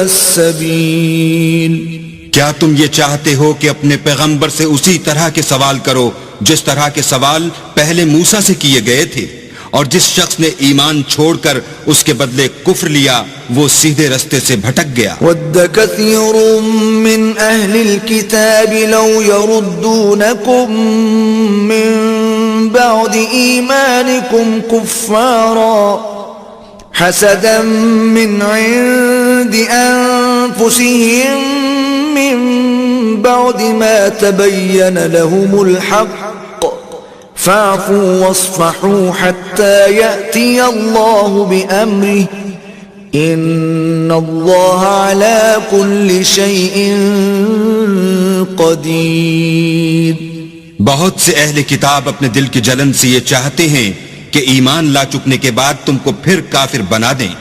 السبيل. کیا تم یہ چاہتے ہو کہ اپنے پیغمبر سے اسی طرح کے سوال کرو جس طرح کے سوال پہلے موسیٰ سے کیے گئے تھے؟ اور جس شخص نے ایمان چھوڑ کر اس کے بدلے کفر لیا وہ سیدھے رستے سے بھٹک گیا. وَدَّ كَثِيرٌ مِّنْ أَهْلِ الْكِتَابِ لَوْ يَرُدُّونَكُمْ مِّن بَعْدِ إِيمَانِكُمْ كُفَّارًا حَسَدًا مِّنْ عِندِ أَنفُسِهِم مِّن بَعْدِ مَا تَبَيَّنَ لَهُمُ الْحَقُّ فاعفوا واصفحوا حتى يأتي الله بأمره إن الله على كل شيء قدير. بہت سے اہل کتاب اپنے دل کی جلن سے یہ چاہتے ہیں کہ ایمان لا چکنے کے بعد تم کو پھر کافر بنا دیں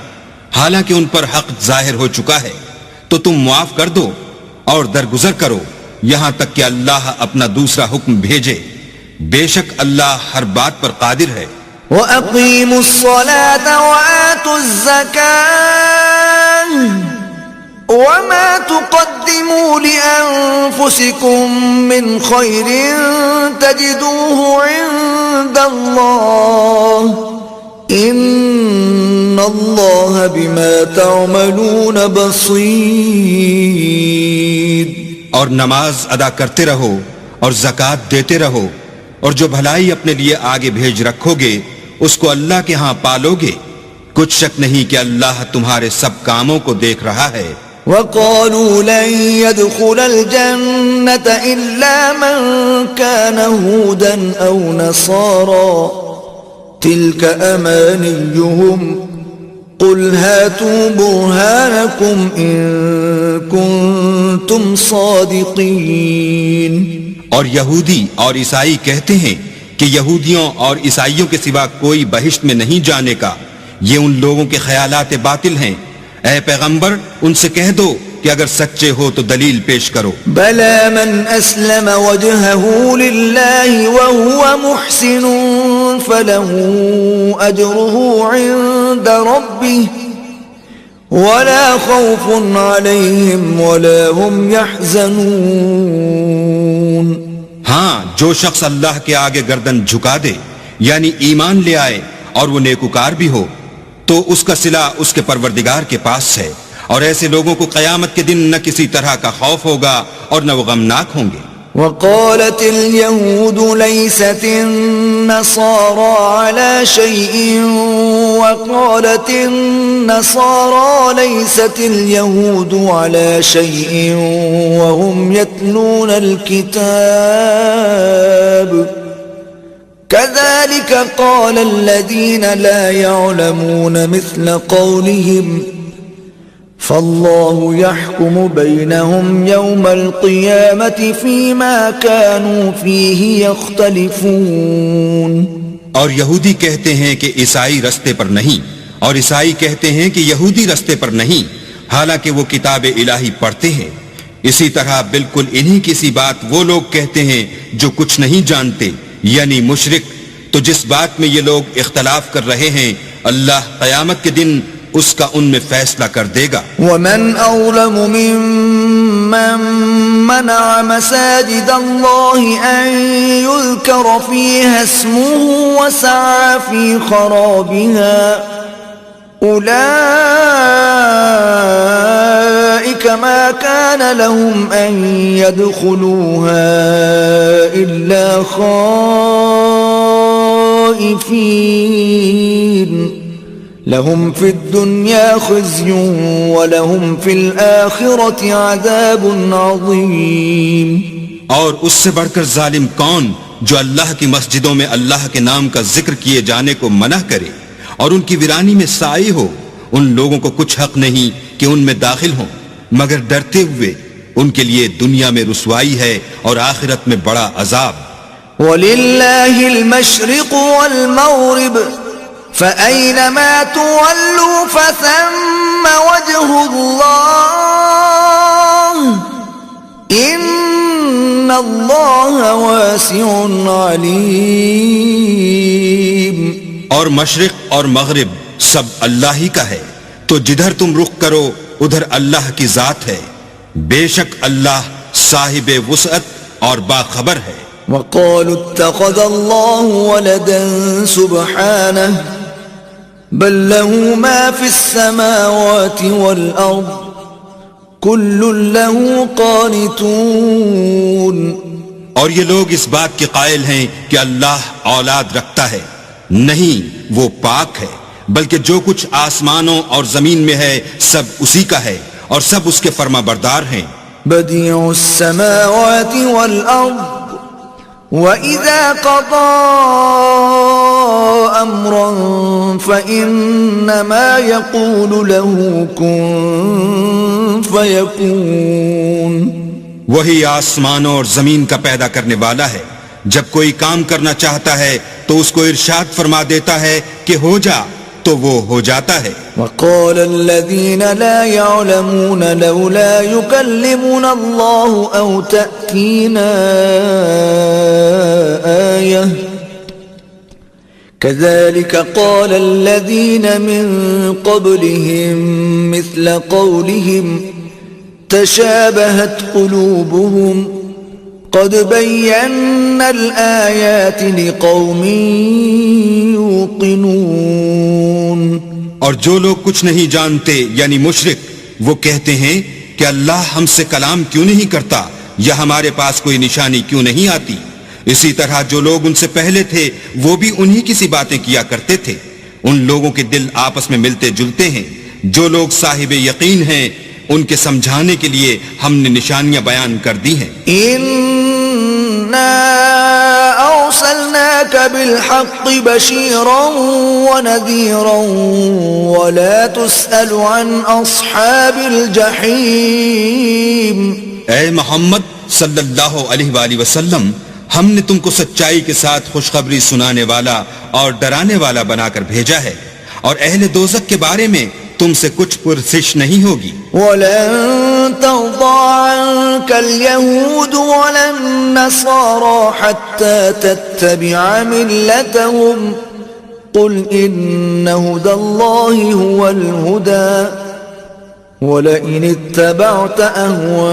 حالانکہ ان پر حق ظاہر ہو چکا ہے. تو تم معاف کر دو اور درگزر کرو یہاں تک کہ اللہ اپنا دوسرا حکم بھیجے. بے شک اللہ ہر بات پر قادر ہے. وَأَقِيمُوا الصَّلَاةَ وَآتُوا الزَّكَاةَ وَمَا تُقَدِّمُوا لِأَنفُسِكُم مِّنْ خَيْرٍ تَجِدُوهُ عِندَ اللَّهِ إِنَّ اللَّهَ بِمَا تَعْمَلُونَ بَصِيرٌ. اور نماز ادا کرتے رہو اور زکوٰۃ دیتے رہو اور جو بھلائی اپنے لیے آگے بھیج رکھو گے اس کو اللہ کے ہاں پالو گے. کچھ شک نہیں کہ اللہ تمہارے سب کاموں کو دیکھ رہا ہے. وَقَالُوا لَن يَدْخُلَ الْجَنَّةَ إِلَّا مَن كَانَ هُودًا أَوْ نَصَارَىٰ تِلْكَ أَمَانِيُّهُمْ قُلْ هَاتُوا بُرْهَانَكُمْ إِن كُنتُمْ صَادِقِينَ. اور یہودی اور عیسائی کہتے ہیں کہ یہودیوں اور عیسائیوں کے سوا کوئی بہشت میں نہیں جانے کا. یہ ان لوگوں کے خیالات باطل ہیں. اے پیغمبر ان سے کہہ دو کہ اگر سچے ہو تو دلیل پیش کرو. بَلَى مَنْ أَسْلَمَ وَجْهَهُ لِلَّهِ وَهُوَ مُحْسِنٌ فَلَهُ أَجْرُهُ عِندَ رَبِّهِ وَلَا خَوْفٌ عَلَيْهِمْ وَلَا هُمْ يَحْزَنُونَ. ہاں جو شخص اللہ کے آگے گردن جھکا دے یعنی ایمان لے آئے اور وہ نیکوکار بھی ہو تو اس کا صلہ اس کے پروردگار کے پاس ہے اور ایسے لوگوں کو قیامت کے دن نہ کسی طرح کا خوف ہوگا اور نہ وہ غمناک ہوں گے. وقالت اليهود ليست النصارى على شيء وقالت النصارى ليست اليهود على شيء وهم يتلون الكتاب كذلك قال الذين لا يعلمون مثل قولهم فالله يحكم بينهم يوم القيامة فيما كانوا فيه يختلفون. اور یہودی کہتے ہیں کہ عیسائی رستے پر نہیں اور عیسائی کہتے ہیں کہ یہودی رستے پر نہیں حالانکہ وہ کتاب الہی پڑھتے ہیں. اسی طرح بالکل انہی کسی بات وہ لوگ کہتے ہیں جو کچھ نہیں جانتے یعنی مشرک. تو جس بات میں یہ لوگ اختلاف کر رہے ہیں اللہ قیامت کے دن اس کا ان میں فیصلہ کر دے گا. ومن أظلم ممن منع مساجد الله أن يذكر فيها اسمه وسعى في خرابها أولئك ما كان لهم أن يدخلوها إلا خائفين لهم في الدنيا خزي ولهم في الآخرة عذاب عظيم. اور اس سے بڑھ کر ظالم کون جو اللہ کی مسجدوں میں اللہ کے نام کا ذکر کیے جانے کو منع کرے اور ان کی ویرانی میں سائے ہو. ان لوگوں کو کچھ حق نہیں کہ ان میں داخل ہوں مگر ڈرتے ہوئے. ان کے لیے دنیا میں رسوائی ہے اور آخرت میں بڑا عذاب. وَلِلَّهِ الْمَشْرِقُ وَالْمَغْرِبُ فَأَيْنَمَا تُوَلُّوا فَثَمَّ وَجْهُ اللَّهِ إِنَّ اللَّهَ وَاسِعٌ عَلِيمٌ. اور مشرق اور مغرب سب اللہ ہی کا ہے تو جدھر تم رخ کرو ادھر اللہ کی ذات ہے. بے شک اللہ صاحب وسعت اور باخبر ہے. وقالوا اتخذ الله ولدا سبحانه بل له ما في السماوات والأرض كل له قانتون. اور یہ لوگ اس بات کے قائل ہیں کہ اللہ اولاد رکھتا ہے. نہیں، وہ پاک ہے، بلکہ جو کچھ آسمانوں اور زمین میں ہے سب اسی کا ہے اور سب اس کے فرما بردار ہیں. بديع السماوات والأرض وَإِذَا قَضَى أَمْرًا فَإِنَّمَا يَقُولُ لَهُ كُن فَيَكُونُ. وہی آسمانوں اور زمین کا پیدا کرنے والا ہے. جب کوئی کام کرنا چاہتا ہے تو اس کو ارشاد فرما دیتا ہے کہ ہو جا تو وہ ہو جاتا ہے. وقال الذين لا يعلمون لولا يكلمنا الله أو تأتينا آية كذلك قال الذين من قبلهم مثل قولهم تشابهت قلوبهم قد بينا الآيات لقوم يوقنون. اور جو لوگ کچھ نہیں جانتے یعنی مشرک وہ کہتے ہیں کہ اللہ ہم سے کلام کیوں نہیں کرتا یا ہمارے پاس کوئی نشانی کیوں نہیں آتی. اسی طرح جو لوگ ان سے پہلے تھے وہ بھی انہی کی سی باتیں کیا کرتے تھے. ان لوگوں کے دل آپس میں ملتے جلتے ہیں. جو لوگ صاحب یقین ہیں ان کے سمجھانے کے لیے ہم نے نشانیاں بیان کر دی ہیں. أرسلناك بالحق بشيرا ونذيرا ولا تسأل عن أصحاب الجحيم. اے محمد صلی اللہ علیہ وآلہ وسلم، ہم نے تم کو سچائی کے ساتھ خوشخبری سنانے والا اور ڈرانے والا بنا کر بھیجا ہے اور اہل دوزخ کے بارے میں تم سے کچھ پرسش نہیں ہوگی. وَلَن تَرْضَىٰ عَنكَ الْيَهُودُ وَلَا النَّصَارَىٰ حَتَّىٰ تَتَّبِعَ مِلَّتَهُمْ قُلْ إِنَّ هُدَى اللَّهِ هُوَ الْهُدَىٰ وَلَئِنِ اتَّبَعْتَ أَهْوَاءَهُمْ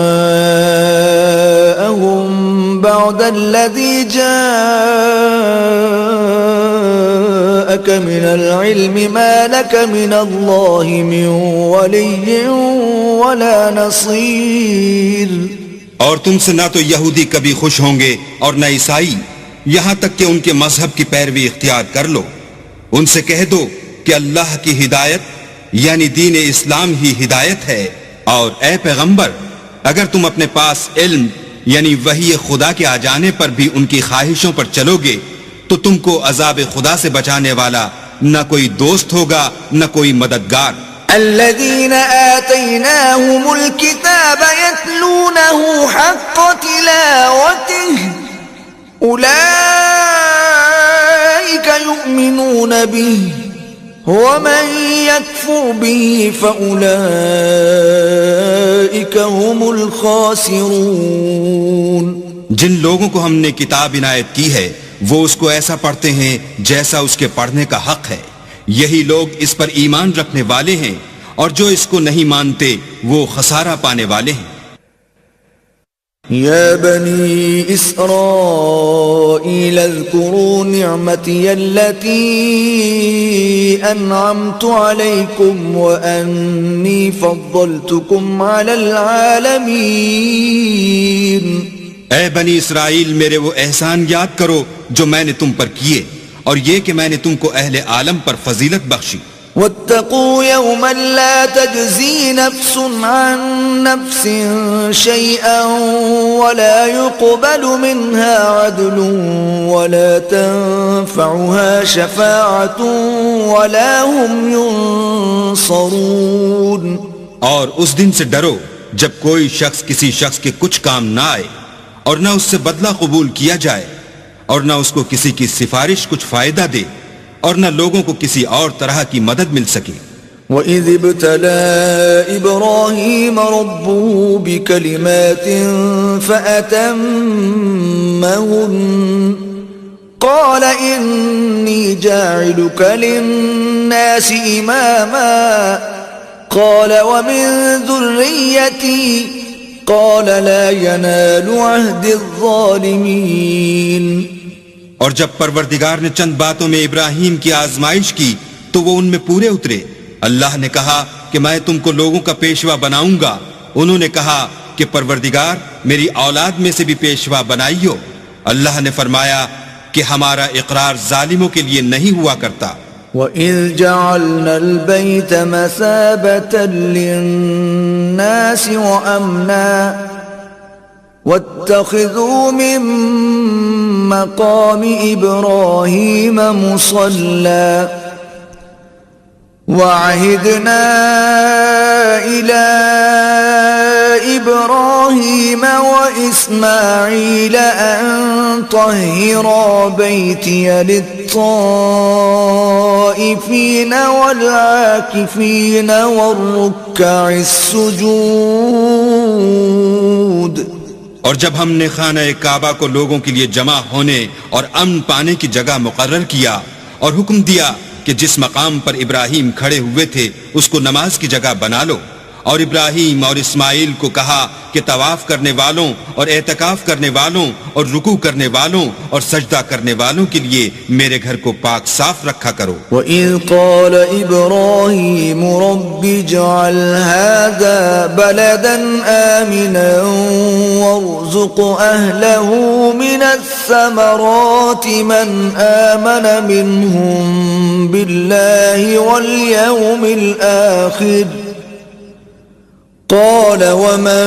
بَعْدَ الَّذِي جَاءَكَ مِنَ الْعِلْمِ مَا لَكَ مِنَ اللَّهِ مِنْ وَلِيٍّ وَلَا نَصِيرٍ. اور تم سے نہ تو یہودی کبھی خوش ہوں گے اور نہ عیسائی یہاں تک کہ ان کے مذہب کی پیروی اختیار کر لو. ان سے کہہ دو کہ اللہ کی ہدایت یعنی دین اسلام ہی ہدایت ہے. اور اے پیغمبر اگر تم اپنے پاس علم یعنی وحی خدا کے آ جانے پر بھی ان کی خواہشوں پر چلو گے تو تم کو عذاب خدا سے بچانے والا نہ کوئی دوست ہوگا نہ کوئی مددگار. الذين آتيناهم الكتاب يتلونه حق تلاوته أولئك يؤمنون به ومن يكفر به فأولئك هم الخاسرون. جن لوگوں کو ہم نے کتاب عنایت کی ہے وہ اس کو ایسا پڑھتے ہیں جیسا اس کے پڑھنے کا حق ہے. یہی لوگ اس پر ایمان رکھنے والے ہیں اور جو اس کو نہیں مانتے وہ خسارہ پانے والے ہیں. يا بني إسرائيل اذكروا نعمتي التي أنعمت عليكم وأني فضلتكم على العالمين. اے بنی اسرائیل، میرے وہ احسان یاد کرو جو میں نے تم پر کیے، اور یہ کہ میں نے تم کو اہل عالم پر فضیلت بخشی. واتقوا يوما لا تجزي نفس عن نفس شيئا ولا يقبل منها عدل ولا تنفعها شفاعة ولا هم ينصرون. اور اس دن سے ڈرو جب کوئی شخص کسی شخص کے کچھ کام نہ آئے، اور نہ اس سے بدلہ قبول کیا جائے، اور نہ اس کو کسی کی سفارش کچھ فائدہ دے، اور نہ لوگوں کو کسی اور طرح کی مدد مل سکے. وَإِذِ ابْتَلَىٰ إِبْرَاهِيمَ رَبُّهُ بِكَلِمَاتٍ فَأَتَمَّهُنَّ قَالَ إِنِّي جَاعِلُكَ لِلنَّاسِ إِمَامًا قَالَ وَمِن ذُرِّيَّتِي قَالَ لَا يَنَالُ عَهْدِ الظَّالِمِينَ. اور جب پروردگار نے چند باتوں میں ابراہیم کی آزمائش کی تو وہ ان میں پورے اترے. اللہ نے کہا کہ میں تم کو لوگوں کا پیشوا بناؤں گا. انہوں نے کہا کہ پروردگار میری اولاد میں سے بھی پیشوا بنائیو. اللہ نے فرمایا کہ ہمارا اقرار ظالموں کے لیے نہیں ہوا کرتا. وَإِذْ جَعَلْنَا الْبَيْتَ مَثَابَةً لِلنَّاسِ وَأَمْنًا وَاتَّخِذُوا مِن مَّقَامِ إِبْرَاهِيمَ مُصَلًّى وَعَهِدْنَا إِلَىٰ إِبْرَاهِيمَ وَإِسْمَاعِيلَ أَن طَهِّرَا بَيْتِيَ لِلطَّائِفِينَ وَالْعَاكِفِينَ وَالرُّكَّعِ السُّجُودِ. اور جب ہم نے خانہ کعبہ کو لوگوں کے لیے جمع ہونے اور امن پانے کی جگہ مقرر کیا اور حکم دیا کہ جس مقام پر ابراہیم کھڑے ہوئے تھے اس کو نماز کی جگہ بنا لو، اور ابراہیم اور اسماعیل کو کہا کہ طواف کرنے والوں اور اعتکاف کرنے والوں اور رکوع کرنے والوں اور سجدہ کرنے والوں کے لیے میرے گھر کو پاک صاف رکھا کرو. وَإِذْ قَالَ إِبْرَاهِيمُ رَبِّ اجْعَلْ هَٰذَا بَلَدًا آمِنًا وَارْزُقْ أَهْلَهُ مِنَ الثَّمَرَاتِ مَنْ آمَنَ مِنْهُمْ بِاللَّهِ وَالْيَوْمِ الْآخِرِ قال ومن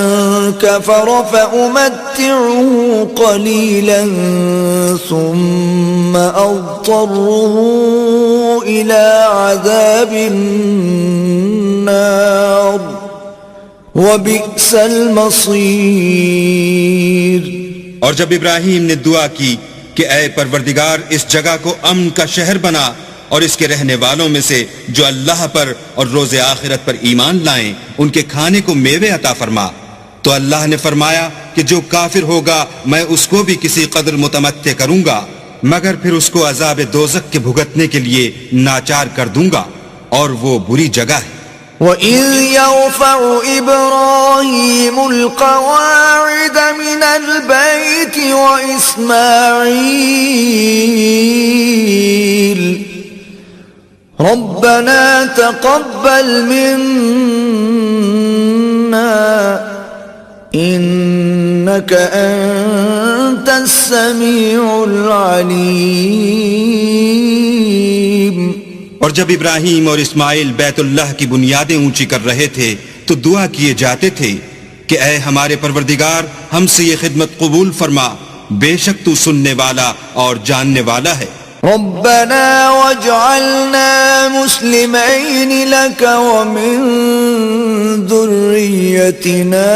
كفر فأمتعه قليلا ثم أضطره إلى عذاب النار وبئس المصير. اور جب ابراہیم نے دعا کی کہ اے پروردگار اس جگہ کو امن کا شہر بنا اور اس کے رہنے والوں میں سے جو اللہ پر اور روز آخرت پر ایمان لائیں ان کے کھانے کو میوے عطا فرما، تو اللہ نے فرمایا کہ جو کافر ہوگا میں اس کو بھی کسی قدر متمتع کروں گا، مگر پھر اس کو عذاب دوزخ کے بھگتنے کے لیے ناچار کر دوں گا، اور وہ بری جگہ ہے. وَإِذْ يَرْفَعُ إِبْرَاهِيمُ الْقَوَاعِدَ مِنَ الْبَيْتِ وَإِسْمَاعِيلُ رَبَّنَا تَقَبَّلْ مِنَّا إِنَّكَ أَنتَ السَّمِيعُ الْعَلِيمُ. اور جب ابراہیم اور اسماعیل بیت اللہ کی بنیادیں اونچی کر رہے تھے تو دعا کیے جاتے تھے کہ اے ہمارے پروردگار ہم سے یہ خدمت قبول فرما، بے شک تو سننے والا اور جاننے والا ہے. ربنا واجعلنا مسلمين لك ومن ذريتنا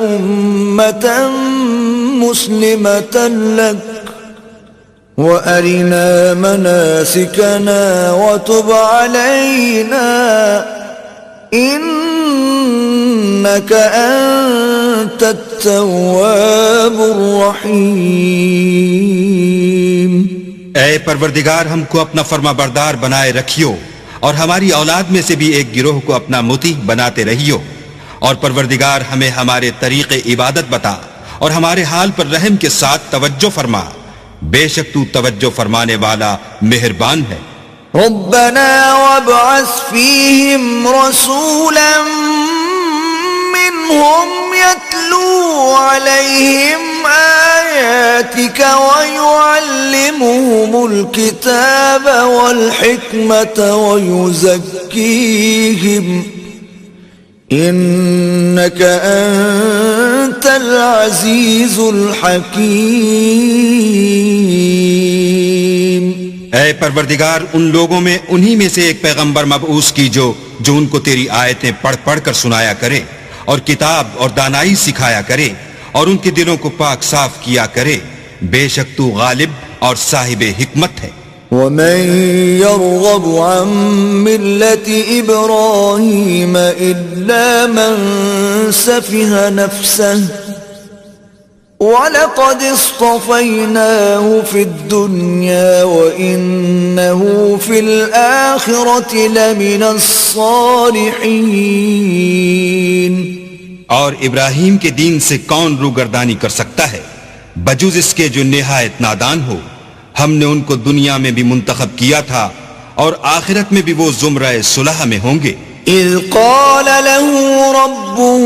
أمة مسلمة لك وأرنا مناسكنا وتب علينا إنك أنت التواب الرحيم. اے پروردگار ہم کو اپنا فرما بردار بنائے رکھیو، اور ہماری اولاد میں سے بھی ایک گروہ کو اپنا مطیع بناتے رہیو، اور پروردگار ہمیں ہمارے طریق عبادت بتا اور ہمارے حال پر رحم کے ساتھ توجہ فرما، بے شک تو توجہ فرمانے والا مہربان ہے۔ ربنا وابعث فيهم رسولا منهم يتلو عليهم آياتك ويعلمهم الكتاب والحكمة ويزكيهم إنك أنت العزيز الحكيم۔ اے پروردگار ان لوگوں میں انہی میں سے ایک پیغمبر مبعوث کی جو ان کو تیری آیتیں پڑھ پڑھ کر سنایا کرے اور کتاب اور دانائی سکھایا کرے اور ان کے دلوں کو پاک صاف کیا کرے، بے شک تو غالب اور صاحب حکمت ہے۔ ومن يرغب عن ملة إبراهيم إلا من سفه نفسه وَلَقَدِ اصْطَفَيْنَاهُ فِي الدُّنْيَا وَإِنَّهُ فِي الْآخِرَةِ لَمِنَ الصَّالِحِينَ۔ اور ابراہیم کے دین سے کون روگردانی کر سکتا ہے بجز اس کے جو نہایت نادان ہو؟ ہم نے ان کو دنیا میں بھی منتخب کیا تھا اور آخرت میں بھی وہ زمرہ صلح میں ہوں گے۔ اذ قال له ربه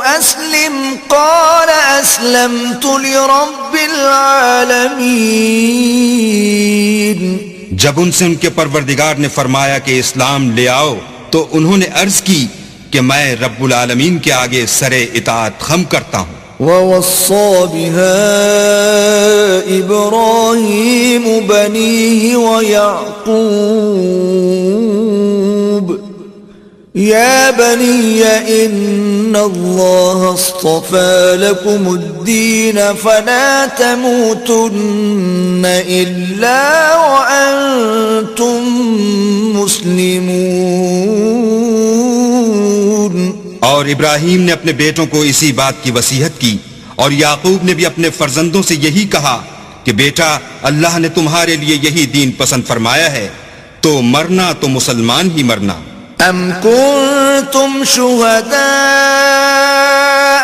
اسلم قال اسلمت لرب العالمین۔ جب ان سے ان کے پروردگار نے فرمایا کہ اسلام لے آؤ تو انہوں نے عرض کی کہ میں رب العالمین کے آگے سر اطاعت خم کرتا ہوں۔ وَوَصَّى بِهَا إِبْرَاهِيمُ بَنِيهِ وَيَعْقُوبُ يَا بَنِيَّ إِنَّ اللَّهَ اصْطَفَى لَكُمُ الدِّينَ فَلَا تَمُوتُنَّ إِلَّا وَأَنْتُمْ مُسْلِمُونَ۔ اور ابراہیم نے اپنے بیٹوں کو اسی بات کی وصیت کی، اور یعقوب نے بھی اپنے فرزندوں سے یہی کہا کہ بیٹا اللہ نے تمہارے لیے یہی دین پسند فرمایا ہے، تو مرنا تو مسلمان ہی مرنا۔ ام کنتم شہداء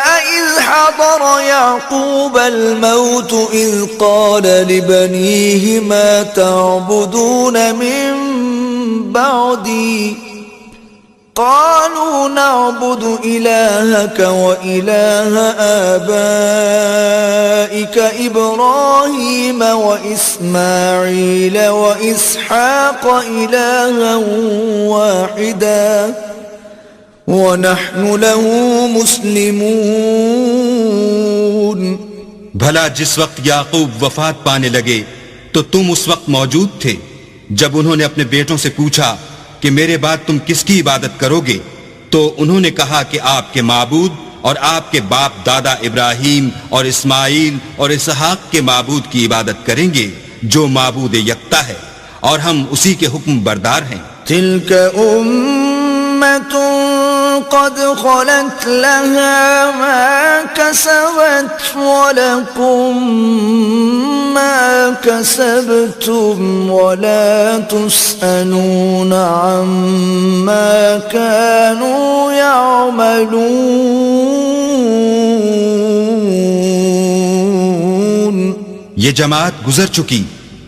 اذ حضر یعقوب الموت اذ قال لبنیہ ما تعبدون من بعدی قالوا نعبد إلهك وإله آبائك إبراهيم وإسماعيل وإسحاق إلها واحدا ونحن له مسلمون۔ بھلا جس وقت یعقوب وفات پانے لگے تو تم اس وقت موجود تھے جب انہوں نے اپنے بیٹوں سے پوچھا کہ میرے بعد تم کس کی عبادت کرو گے؟ تو انہوں نے کہا کہ آپ کے معبود اور آپ کے باپ دادا ابراہیم اور اسماعیل اور اسحاق کے معبود کی عبادت کریں گے جو معبود یکتا ہے، اور ہم اسی کے حکم بردار ہیں۔ تلك أمة قد خلت لها ما كسبت ولكم ما كسبتم ولا تسألون عما كانوا يعملون۔ یہ جماعت گزر چکی،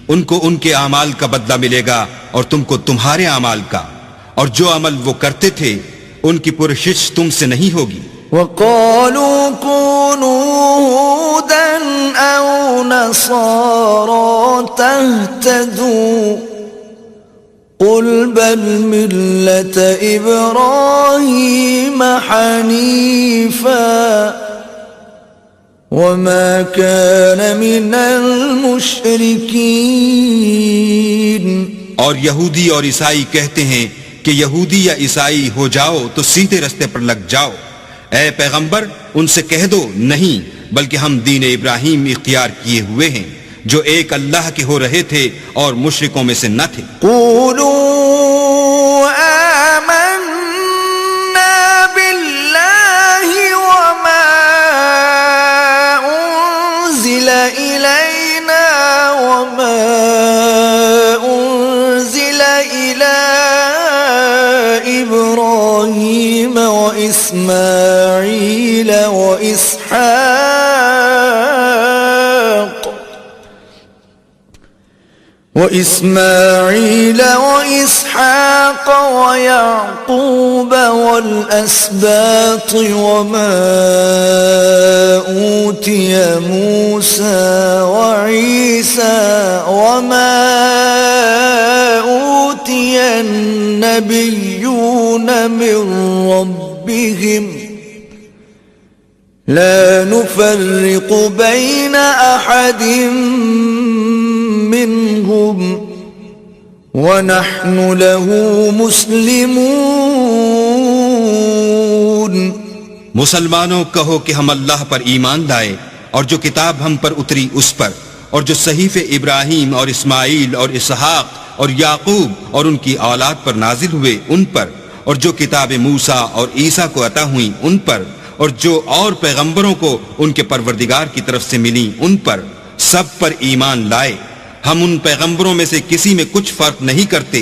ان کو ان کے اعمال کا بدلہ ملے گا اور تم کو تمہارے اعمال کا، اور جو عمل وہ کرتے تھے ان کی پرشش تم سے نہیں ہوگی۔ وَقَالُوا كُونُوا هُودًا أَوْ نَصَارَىٰ تَهْتَدُوا قُلْ بَلْ مِلَّةَ إِبْرَاهِيمَ حَنِيفًا وَمَا كَانَ مِنَ الْمُشْرِكِينَ۔ اور یہودی اور عیسائی کہتے ہیں کہ یہودی یا عیسائی ہو جاؤ تو سیدھے رستے پر لگ جاؤ۔ اے پیغمبر ان سے کہہ دو نہیں، بلکہ ہم دین ابراہیم اختیار کیے ہوئے ہیں جو ایک اللہ کے ہو رہے تھے اور مشرکوں میں سے نہ تھے۔ قولوا آمنا باللہ وما انزل الینا وما انزل الى ابراہیم وإسماعيل وإسحاق ويعقوب والأسباط وما أوتي موسى وعيسى وما أوتي النبيون من ربهم لا نفرق بين أحد منهم ونحن له مسلمون. مسلمانوں کہو کہ ہم اللہ پر ایمان لائے اور جو کتاب ہم پر اتری اس پر، اور جو صحیفے ابراہیم اور اسماعیل اور اسحاق اور یعقوب اور ان کی اولاد پر نازل ہوئے ان پر، اور جو کتاب موسیٰ اور عیسیٰ کو عطا ہوئیں ان پر، اور جو اور پیغمبروں کو ان کے پروردگار کی طرف سے ملی ان پر، سب پر ایمان لائے. ہم ان پیغمبروں میں سے کسی میں کچھ فرق نہیں کرتے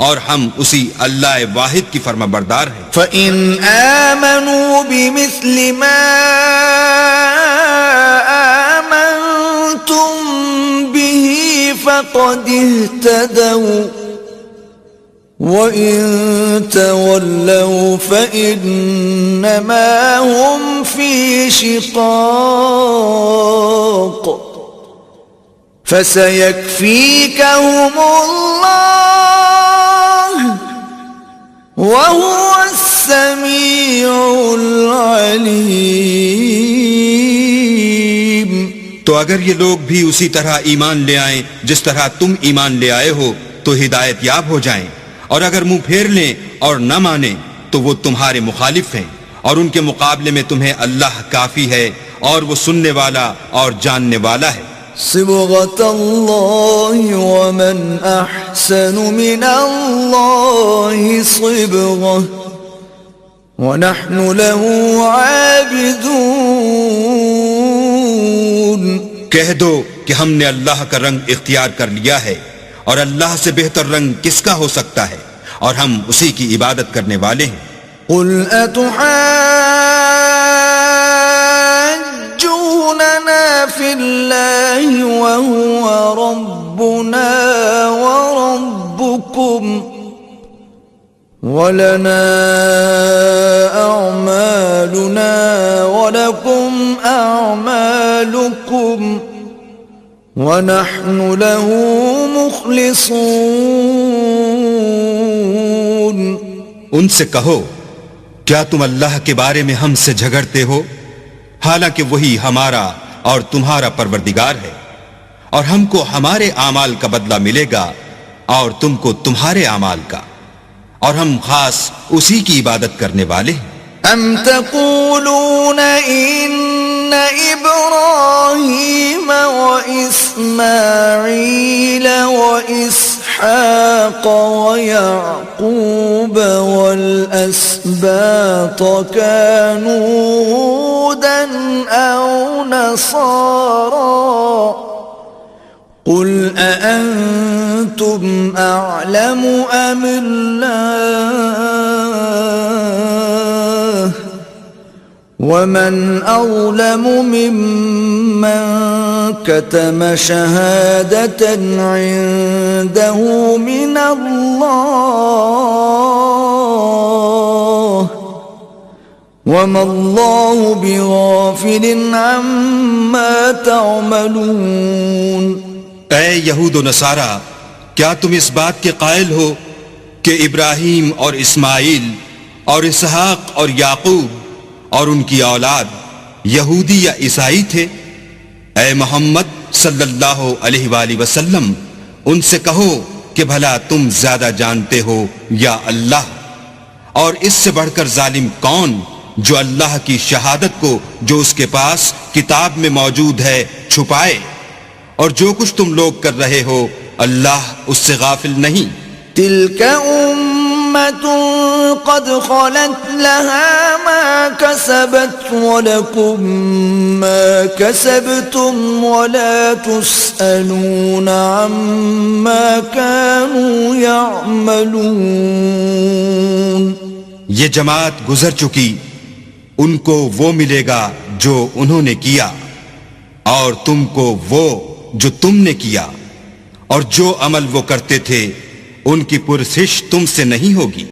اور ہم اسی اللہ واحد کی فرما بردار ہیں. فَإِنْ آمَنُوا بِمِثْلِ مَا آمَنْتُمْ بِهِ فَقَدِ اهْتَدَوْا وَإِن تَوَلَّوْا فَإِنَّمَا هُمْ فِي شِقَاقٍ فَسَيَكْفِيكَهُمُ اللَّهُ وَهُوَ السَّمِيعُ الْعَلِيمُ. تو اگر یہ لوگ بھی اسی طرح ایمان لے آئیں جس طرح تم ایمان لے آئے ہو تو ہدایت یاب ہو جائیں، اور اگر منہ پھیر لیں اور نہ مانیں تو وہ تمہارے مخالف ہیں، اور ان کے مقابلے میں تمہیں اللہ کافی ہے اور وہ سننے والا اور جاننے والا ہے. صبغة الله ومن أحسن من الله صبغة ونحن له عابدون. کہہ دو کہ ہم نے اللہ کا رنگ اختیار کر لیا ہے، اور اللہ سے بہتر رنگ کس کا ہو سکتا ہے، اور ہم اسی کی عبادت کرنے والے ہیں. قل أتحاجوننا في الله وهو ربنا وربكم ولنا أعمالنا ولكم أعمالكم ونحن له مخلصون. ان سے کہو کیا تم اللہ کے بارے میں ہم سے جھگڑتے ہو، حالانکہ وہی ہمارا اور تمہارا پروردگار ہے، اور ہم کو ہمارے اعمال کا بدلہ ملے گا اور تم کو تمہارے اعمال کا، اور ہم خاص اسی کی عبادت کرنے والے ہیں. ام تقولون ان ابراہیم واسماعیل واسحاق ویعقوب والاسباط كانوا هودا او نصارا قل أأنتم أعلم أم الله ومن أظلم ممن كتم شهادة عنده من الله وما الله بغافل عما تعملون. اے یہود و نصارہ، کیا تم اس بات کے قائل ہو کہ ابراہیم اور اسماعیل اور اسحاق اور یعقوب اور ان کی اولاد یہودی یا عیسائی تھے؟ اے محمد صلی اللہ علیہ وآلہ وسلم، ان سے کہو کہ بھلا تم زیادہ جانتے ہو یا اللہ؟ اور اس سے بڑھ کر ظالم کون جو اللہ کی شہادت کو جو اس کے پاس کتاب میں موجود ہے چھپائے؟ اور جو کچھ تم لوگ کر رہے ہو اللہ اس سے غافل نہیں. تلك أمة قد خلت لها ما كسبت ولكم ما كسبتم ولا تسألون عما كانوا يعملون. یہ جماعت گزر چکی، ان کو وہ ملے گا جو انہوں نے کیا، اور تم کو وہ جو تم نے کیا، اور جو عمل وہ کرتے تھے ان کی پرسش تم سے نہیں ہوگی.